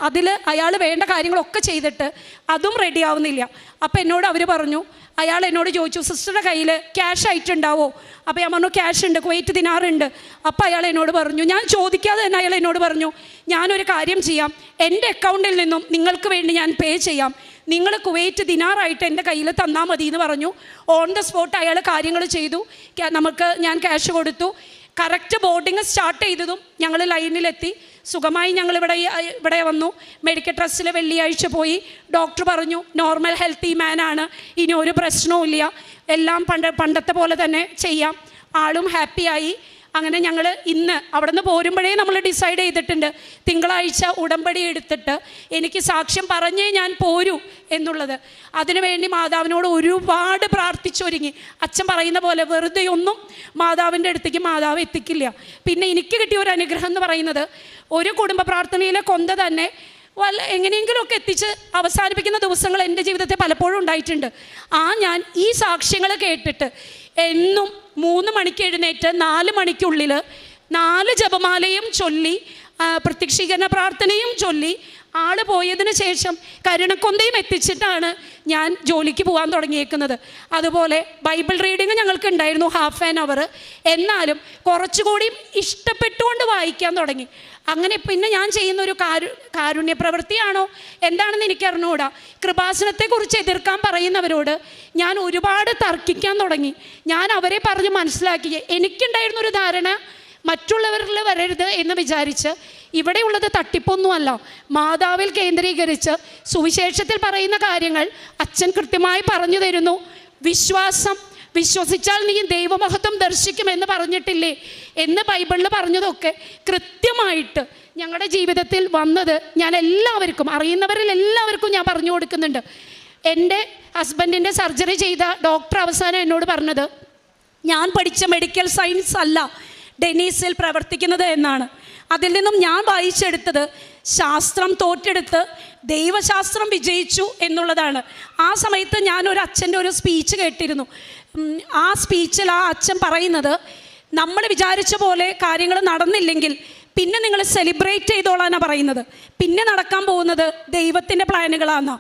അതിൽ അയാൾ വേണ്ട കാര്യങ്ങളൊക്കെ ചെയ്തിട്ട് അതും റെഡി ആവുന്നില്ല. അപ്പോൾ എന്നോട് അവർ പറഞ്ഞു, അയാൾ എന്നോട് ചോദിച്ചു, സിസ്റ്ററുടെ കയ്യിൽ ക്യാഷ് ആയിട്ടുണ്ടാവോ? അപ്പോൾ ഞാൻ പറഞ്ഞു, ക്യാഷ് ഉണ്ട്, കുവൈറ്റ് ദിനാറുണ്ട്. അപ്പോൾ അയാൾ എന്നോട് പറഞ്ഞു, ഞാൻ ചോദിക്കാതെ തന്നെ അയാൾ എന്നോട് പറഞ്ഞു, ഞാനൊരു കാര്യം ചെയ്യാം, എൻ്റെ അക്കൗണ്ടിൽ നിന്നും നിങ്ങൾക്ക് വേണ്ടി ഞാൻ പേ ചെയ്യാം, നിങ്ങൾ കുവൈറ്റ് ദിനാറായിട്ട് എൻ്റെ കയ്യിൽ തന്നാൽ മതി എന്ന് പറഞ്ഞു. ഓൺ ദ സ്പോട്ട് അയാൾ കാര്യങ്ങൾ ചെയ്തു. ഞാൻ ക്യാഷ് കൊടുത്തു. കറക്റ്റ് ബോർഡിങ് സ്റ്റാർട്ട് ചെയ്തതും ഞങ്ങൾ ലൈനിലെത്തി. സുഖമായി ഇവിടെ വന്നു. മെഡിക്കൽ ട്രസ്റ്റിൽ വെള്ളിയാഴ്ച പോയി. ഡോക്ടർ പറഞ്ഞു, നോർമൽ ഹെൽത്തി മാനാണ്, ഇനി ഒരു പ്രശ്നവും ഇല്ല, എല്ലാം പണ്ടത്തെ പോലെ തന്നെ ചെയ്യാം. ആളും ഹാപ്പിയായി. അങ്ങനെ ഞങ്ങൾ ഇന്ന് അവിടെ നിന്ന് പോരുമ്പോഴേ നമ്മൾ ഡിസൈഡ് ചെയ്തിട്ടുണ്ട്, തിങ്കളാഴ്ച ഉടമ്പടി എടുത്തിട്ട് എനിക്ക് സാക്ഷ്യം പറഞ്ഞേ ഞാൻ പോരൂ എന്നുള്ളത്. അതിനുവേണ്ടി മാതാവിനോട് ഒരുപാട് പ്രാർത്ഥിച്ചൊരുങ്ങി. അച്ഛൻ പറയുന്ന പോലെ വെറുതെ ഒന്നും മാതാവിൻ്റെ അടുത്തേക്ക് മാതാവ് എത്തിക്കില്ല. പിന്നെ എനിക്ക് കിട്ടിയ ഒരു അനുഗ്രഹം എന്ന് പറയുന്നത്, ഒരു കുടുംബ പ്രാർത്ഥനയിലെ കൊന്ത തന്നെ എങ്ങനെയെങ്കിലുമൊക്കെ എത്തിച്ച് അവസാനിപ്പിക്കുന്ന ദിവസങ്ങൾ എൻ്റെ ജീവിതത്തിൽ പലപ്പോഴും ഉണ്ടായിട്ടുണ്ട്. ഞാൻ ഈ സാക്ഷ്യങ്ങൾ കേട്ടിട്ട് എന്നും 3 മണിക്ക് എഴുന്നേറ്റ് 4 മണിക്കുള്ളിൽ 4 ജപമാലയും ചൊല്ലി, പ്രത്യക്ഷീകരണ പ്രാർത്ഥനയും ചൊല്ലി, ആൾ പോയതിന് ശേഷം കരുണക്കൊന്തയും എത്തിച്ചിട്ടാണ് ഞാൻ ജോലിക്ക് പോകാൻ തുടങ്ങിയേക്കുന്നത്. അതുപോലെ ബൈബിൾ റീഡിങ് ഞങ്ങൾക്ക് ഉണ്ടായിരുന്നു ½ എന്നാലും കുറച്ചുകൂടി ഇഷ്ടപ്പെട്ടുകൊണ്ട് വായിക്കാൻ തുടങ്ങി. അങ്ങനെ പിന്നെ ഞാൻ ചെയ്യുന്ന ഒരു കാരുണ്യ പ്രവൃത്തിയാണോ എന്താണെന്ന് എനിക്കറിഞ്ഞുകൂടാ. കൃപാസനത്തെക്കുറിച്ച് എതിർക്കാൻ പറയുന്നവരോട് ഞാൻ ഒരുപാട് തർക്കിക്കാൻ തുടങ്ങി. ഞാൻ അവരെ പറഞ്ഞ് മനസ്സിലാക്കി, എനിക്കുണ്ടായിരുന്നൊരു ധാരണ മറ്റുള്ളവരിൽ വരരുത് എന്ന് വിചാരിച്ച്, ഇവിടെയുള്ളത് തട്ടിപ്പൊന്നുമല്ല, മാതാവിൽ കേന്ദ്രീകരിച്ച് സുവിശേഷത്തിൽ പറയുന്ന കാര്യങ്ങൾ അച്ഛൻ കൃത്യമായി പറഞ്ഞു തരുന്നു. വിശ്വസിച്ചാൽ നീ ദൈവമഹത്വം ദർശിക്കുമെന്ന് പറഞ്ഞിട്ടില്ലേ എന്ന് ബൈബിളിൽ പറഞ്ഞതൊക്കെ കൃത്യമായിട്ട് ഞങ്ങളുടെ ജീവിതത്തിൽ വന്നത് ഞാൻ എല്ലാവർക്കും, അറിയുന്നവരിൽ എല്ലാവർക്കും ഞാൻ പറഞ്ഞു കൊടുക്കുന്നുണ്ട്. എൻ്റെ ഹസ്ബൻഡിൻ്റെ സർജറി ചെയ്ത ഡോക്ടർ അവസാനം എന്നോട് പറഞ്ഞത്, ഞാൻ പഠിച്ച മെഡിക്കൽ സയൻസ് അല്ല ഡെനീസിൽ പ്രവർത്തിക്കുന്നത് എന്നാണ്. അതിൽ നിന്നും ഞാൻ വായിച്ചെടുത്തത് ശാസ്ത്രം തോറ്റെടുത്ത് ദൈവശാസ്ത്രം വിജയിച്ചു എന്നുള്ളതാണ്. ആ സമയത്ത് ഞാനൊരു അച്ഛൻ്റെ ഒരു സ്പീച്ച് കേട്ടിരുന്നു. ആ സ്പീച്ചിൽ ആ അച്ഛൻ പറയുന്നത്, നമ്മൾ വിചാരിച്ച പോലെ കാര്യങ്ങൾ നടന്നില്ലെങ്കിൽ പിന്നെ നിങ്ങൾ സെലിബ്രേറ്റ് ചെയ്തോളാനാണ് പറയുന്നത്, പിന്നെ നടക്കാൻ പോകുന്നത് ദൈവത്തിൻ്റെ പ്ലാനുകളാണ്.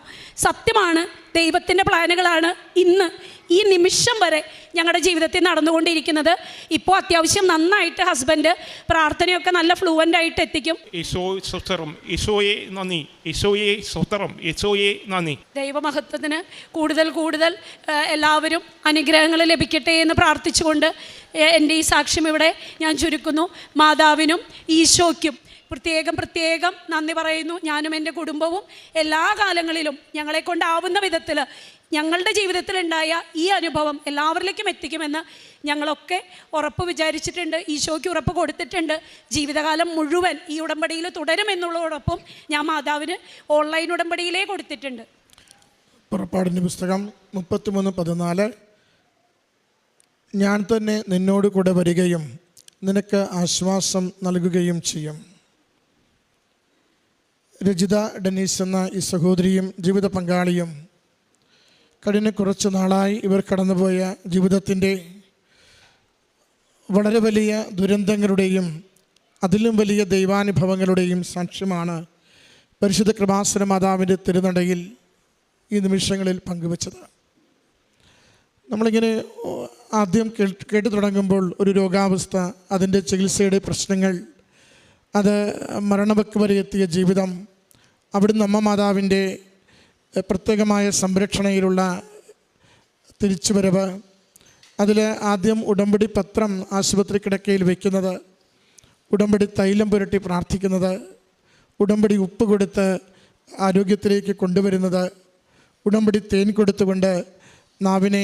സത്യമാണ്, ദൈവത്തിൻ്റെ പ്ലാനുകളാണ് ഇന്ന് ഈ നിമിഷം വരെ ഞങ്ങളുടെ ജീവിതത്തിൽ നടന്നുകൊണ്ടിരിക്കുന്നത്. ഇപ്പോൾ അത്യാവശ്യം നന്നായിട്ട് ഹസ്ബൻഡ് പ്രാർത്ഥനയൊക്കെ നല്ല ഫ്ലുവൻ്റ് ആയിട്ട് എത്തിക്കും. ദൈവമഹത്വത്തിന് കൂടുതൽ കൂടുതൽ എല്ലാവരും അനുഗ്രഹങ്ങൾ ലഭിക്കട്ടെ എന്ന് പ്രാർത്ഥിച്ചുകൊണ്ട് എൻ്റെ ഈ സാക്ഷ്യം ഇവിടെ ഞാൻ ചുരുക്കുന്നു. മാതാവിനും ഈശോയ്ക്കും പ്രത്യേകം നന്ദി പറയുന്നു. ഞാനും എൻ്റെ കുടുംബവും എല്ലാ കാലങ്ങളിലും ഞങ്ങളെ കൊണ്ടാവുന്ന വിധത്തിൽ ഞങ്ങളുടെ ജീവിതത്തിലുണ്ടായ ഈ അനുഭവം എല്ലാവരിലേക്കും എത്തിക്കുമെന്ന് ഞങ്ങളൊക്കെ ഉറപ്പ് വിചാരിച്ചിട്ടുണ്ട്. ഈശോയ്ക്ക് ഉറപ്പ് കൊടുത്തിട്ടുണ്ട്. ജീവിതകാലം മുഴുവൻ ഈ ഉടമ്പടിയിൽ തുടരുമെന്നുള്ളതോടൊപ്പം ഞാൻ മാതാവിന് ഓൺലൈൻ ഉടമ്പടിയിലേ കൊടുത്തിട്ടുണ്ട്. പുറപ്പാടിൻ്റെ പുസ്തകം 33:14 ഞാൻ തന്നെ നിന്നോട് കൂടെ വരികയും നിനക്ക് ആശ്വാസം നൽകുകയും ചെയ്യും. രജിത ഡെനീസ് എന്ന ഈ സഹോദരിയും ജീവിത പങ്കാളിയും കഴിഞ്ഞ കുറച്ച് നാളായി ഇവർ കടന്നുപോയ ജീവിതത്തിൻ്റെ വളരെ വലിയ ദുരന്തങ്ങളുടെയും അതിലും വലിയ ദൈവാനുഭവങ്ങളുടെയും സാക്ഷ്യമാണ് പരിശുദ്ധ കൃപാസന മാതാവിൻ്റെ തിരുനടയിൽ ഈ നിമിഷങ്ങളിൽ പങ്കുവച്ചത്. നമ്മളിങ്ങനെ ആദ്യം കേട്ടു തുടങ്ങുമ്പോൾ ഒരു രോഗാവസ്ഥ, അതിൻ്റെ ചികിത്സയുടെ പ്രശ്നങ്ങൾ, അത് മരണവക്ക് വരെ എത്തിയ ജീവിതം, അവിടുന്ന് അമ്മ മാതാവിൻ്റെ പ്രത്യേകമായ സംരക്ഷണയിലുള്ള തിരിച്ചുവരവ്, അതിൽ ആദ്യം ഉടമ്പടി പത്രം ആശുപത്രി കിടക്കയിൽ വയ്ക്കുന്നത്, ഉടമ്പടി തൈലം പുരട്ടി പ്രാർത്ഥിക്കുന്നത്, ഉടമ്പടി ഉപ്പ് കൊടുത്ത് ആരോഗ്യത്തിലേക്ക് കൊണ്ടുവരുന്നത്, ഉടമ്പടി തേൻ കൊടുത്തുകൊണ്ട് നാവിനെ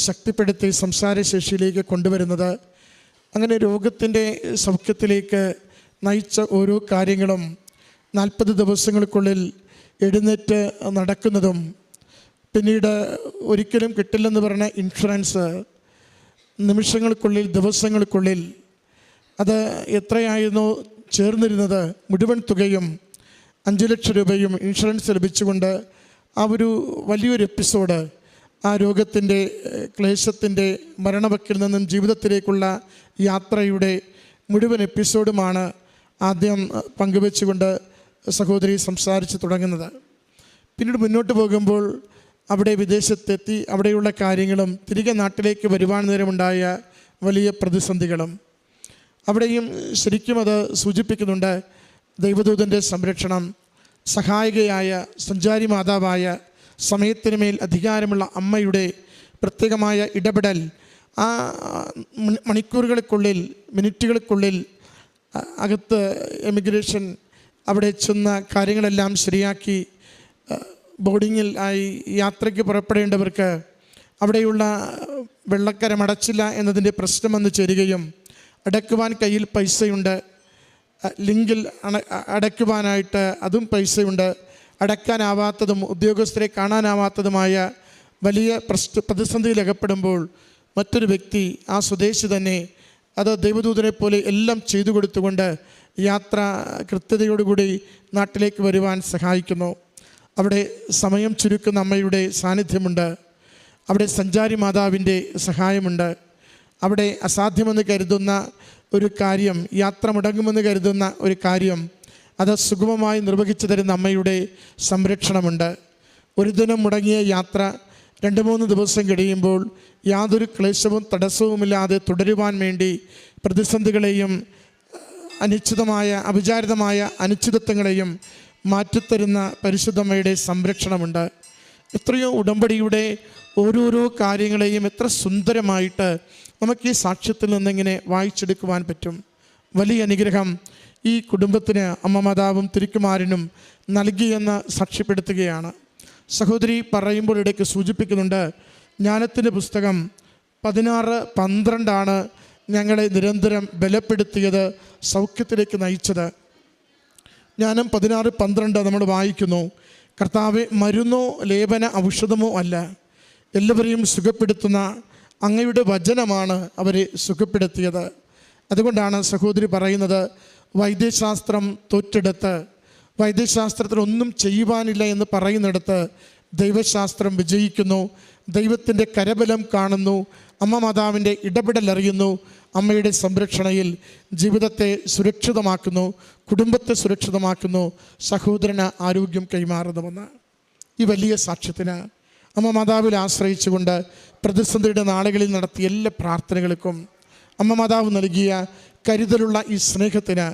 ശക്തിപ്പെടുത്തി സംസാരശേഷിയിലേക്ക് കൊണ്ടുവരുന്നത്, അങ്ങനെ രോഗത്തിൻ്റെ സൗഖ്യത്തിലേക്ക് നയിച്ച ഓരോ കാര്യങ്ങളും 40 ദിവസങ്ങൾക്കുള്ളിൽ എഴുന്നേറ്റ് നടക്കുന്നതും, പിന്നീട് ഒരിക്കലും കിട്ടില്ലെന്ന് പറഞ്ഞ ഇൻഷുറൻസ് നിമിഷങ്ങൾക്കുള്ളിൽ ദിവസങ്ങൾക്കുള്ളിൽ അത് എത്രയായിരുന്നു ചേർന്നിരുന്നത് മുഴുവൻ തുകയും 5 ലക്ഷം രൂപയും ഇൻഷുറൻസ് ലഭിച്ചുകൊണ്ട് ആ ഒരു വലിയൊരു എപ്പിസോഡ്, ആ രോഗത്തിൻ്റെ ക്ലേശത്തിൻ്റെ മരണവക്കിൽ നിന്നും ജീവിതത്തിലേക്കുള്ള യാത്രയുടെ മുഴുവൻ എപ്പിസോഡുമാണ് ആദ്യം പങ്കുവെച്ചുകൊണ്ട് സഹോദരി സംസാരിച്ച് തുടങ്ങുന്നത്. പിന്നീട് മുന്നോട്ട് പോകുമ്പോൾ അവിടെ വിദേശത്തെത്തി അവിടെയുള്ള കാര്യങ്ങളും തിരികെ നാട്ടിലേക്ക് വരുവാൻ നേരമുണ്ടായ വലിയ പ്രതിസന്ധികളും അവിടെയും ശരിക്കും അത് സൂചിപ്പിക്കുന്നുണ്ട്. ദൈവദൂതൻ്റെ സംരക്ഷണം, സഹായികയായ സഞ്ചാരി മാതാവായ സമയത്തിന് മേൽ അധികാരമുള്ള അമ്മയുടെ പ്രത്യേകമായ ഇടപെടൽ, ആ മണിക്കൂറുകൾക്കുള്ളിൽ മിനിറ്റുകൾക്കുള്ളിൽ അകത്ത് എമിഗ്രേഷൻ അവിടെ ചെന്ന കാര്യങ്ങളെല്ലാം ശരിയാക്കി ബോർഡിങ്ങിൽ ആയി യാത്രയ്ക്ക് പുറപ്പെടേണ്ടവർക്ക് അവിടെയുള്ള വെള്ളക്കരം അടച്ചില്ല എന്നതിൻ്റെ പ്രശ്നം വന്ന് ചേരുകയും അടയ്ക്കുവാൻ കയ്യിൽ പൈസയുണ്ട്, ലിങ്കിൽ അടയ്ക്കുവാനായിട്ട് അതും പൈസയുണ്ട്, അടയ്ക്കാനാവാത്തതും ഉദ്യോഗസ്ഥരെ കാണാനാവാത്തതുമായ വലിയ പ്രതിസന്ധിയിലകപ്പെടുമ്പോൾ മറ്റൊരു വ്യക്തി, ആ സ്വദേശി തന്നെ അത് ദൈവദൂതനെ പോലെ എല്ലാം ചെയ്തു കൊടുത്തുകൊണ്ട് യാത്ര കൃത്യതയോടുകൂടി നാട്ടിലേക്ക് വരുവാൻ സഹായിക്കുന്നു. അവിടെ സമയം ചുരുക്കുന്ന അമ്മയുടെ സാന്നിധ്യമുണ്ട്, അവിടെ സഞ്ചാരി മാതാവിൻ്റെ സഹായമുണ്ട്, അവിടെ അസാധ്യമെന്ന് കരുതുന്ന ഒരു കാര്യം, യാത്ര മുടങ്ങുമെന്ന് കരുതുന്ന ഒരു കാര്യം അത് സുഗമമായി നിർവഹിച്ചു തരുന്ന അമ്മയുടെ സംരക്ഷണമുണ്ട്. ഒരു ദിനം മുടങ്ങിയ യാത്ര 2-3 ദിവസം കഴിയുമ്പോൾ യാതൊരു ക്ലേശവും തടസ്സവുമില്ലാതെ തുടരുവാൻ വേണ്ടി പ്രതിസന്ധികളെയും അവിചാരിതമായ അനിശ്ചിതത്വങ്ങളെയും മാറ്റിത്തരുന്ന പരിശുദ്ധമ്മയുടെ സംരക്ഷണമുണ്ട്. എത്രയോ ഉടമ്പടിയുടെ ഓരോരോ കാര്യങ്ങളെയും എത്ര സുന്ദരമായിട്ട് നമുക്ക് ഈ സാക്ഷ്യത്തിൽ നിന്നിങ്ങനെ വായിച്ചെടുക്കുവാൻ പറ്റും. വലിയ അനുഗ്രഹം ഈ കുടുംബത്തിന് അമ്മ മാതാവും തിരുക്കുമാരനും നൽകിയെന്ന് സാക്ഷ്യപ്പെടുത്തുകയാണ്. സഹോദരി പറയുമ്പോൾ ഇടയ്ക്ക് സൂചിപ്പിക്കുന്നുണ്ട്, ജ്ഞാനത്തിൻ്റെ പുസ്തകം 16:12 ഞങ്ങളെ നിരന്തരം ബലപ്പെടുത്തിയത്, സൗഖ്യത്തിലേക്ക് നയിച്ചത്. ജ്ഞാനം 16:12 നമ്മൾ വായിക്കുന്നു, കർത്താവെ, മരുന്നോ ലേപന ഔഷധമോ അല്ല, എല്ലാവരെയും സുഖപ്പെടുത്തുന്ന അങ്ങയുടെ വചനമാണ് അവരെ സുഖപ്പെടുത്തിയത്. അതുകൊണ്ടാണ് സഹോദരി പറയുന്നത്, വൈദ്യശാസ്ത്രം തോറ്റെടുത്ത് വൈദ്യശാസ്ത്രത്തിന് ഒന്നും ചെയ്യുവാനില്ല എന്ന് പറയുന്നിടത്ത് ദൈവശാസ്ത്രം വിജയിക്കുന്നു. ദൈവത്തിൻ്റെ കരബലം കാണുന്നു, അമ്മ മാതാവിൻ്റെ ഇടപെടൽ അറിയുന്നു, അമ്മയുടെ സംരക്ഷണയിൽ ജീവിതത്തെ സുരക്ഷിതമാക്കുന്നു, കുടുംബത്തെ സുരക്ഷിതമാക്കുന്നു, സഹോദരന് ആരോഗ്യം കൈമാറുന്നുവെന്ന്. ഈ വലിയ സാക്ഷ്യത്തിന് അമ്മ മാതാവിൽ ആശ്രയിച്ചുകൊണ്ട് പ്രതിസന്ധിയുടെ നാളുകളിൽ നടത്തിയ എല്ലാ പ്രാർത്ഥനകൾക്കും അമ്മ മാതാവ് നൽകിയ കരുതലുള്ള ഈ സ്നേഹത്തിന്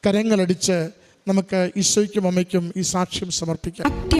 കരങ്ങളടിച്ച് നമുക്ക് ഈശോയ്ക്കും അമ്മയ്ക്കും ഈ സാക്ഷ്യം സമർപ്പിക്കാം.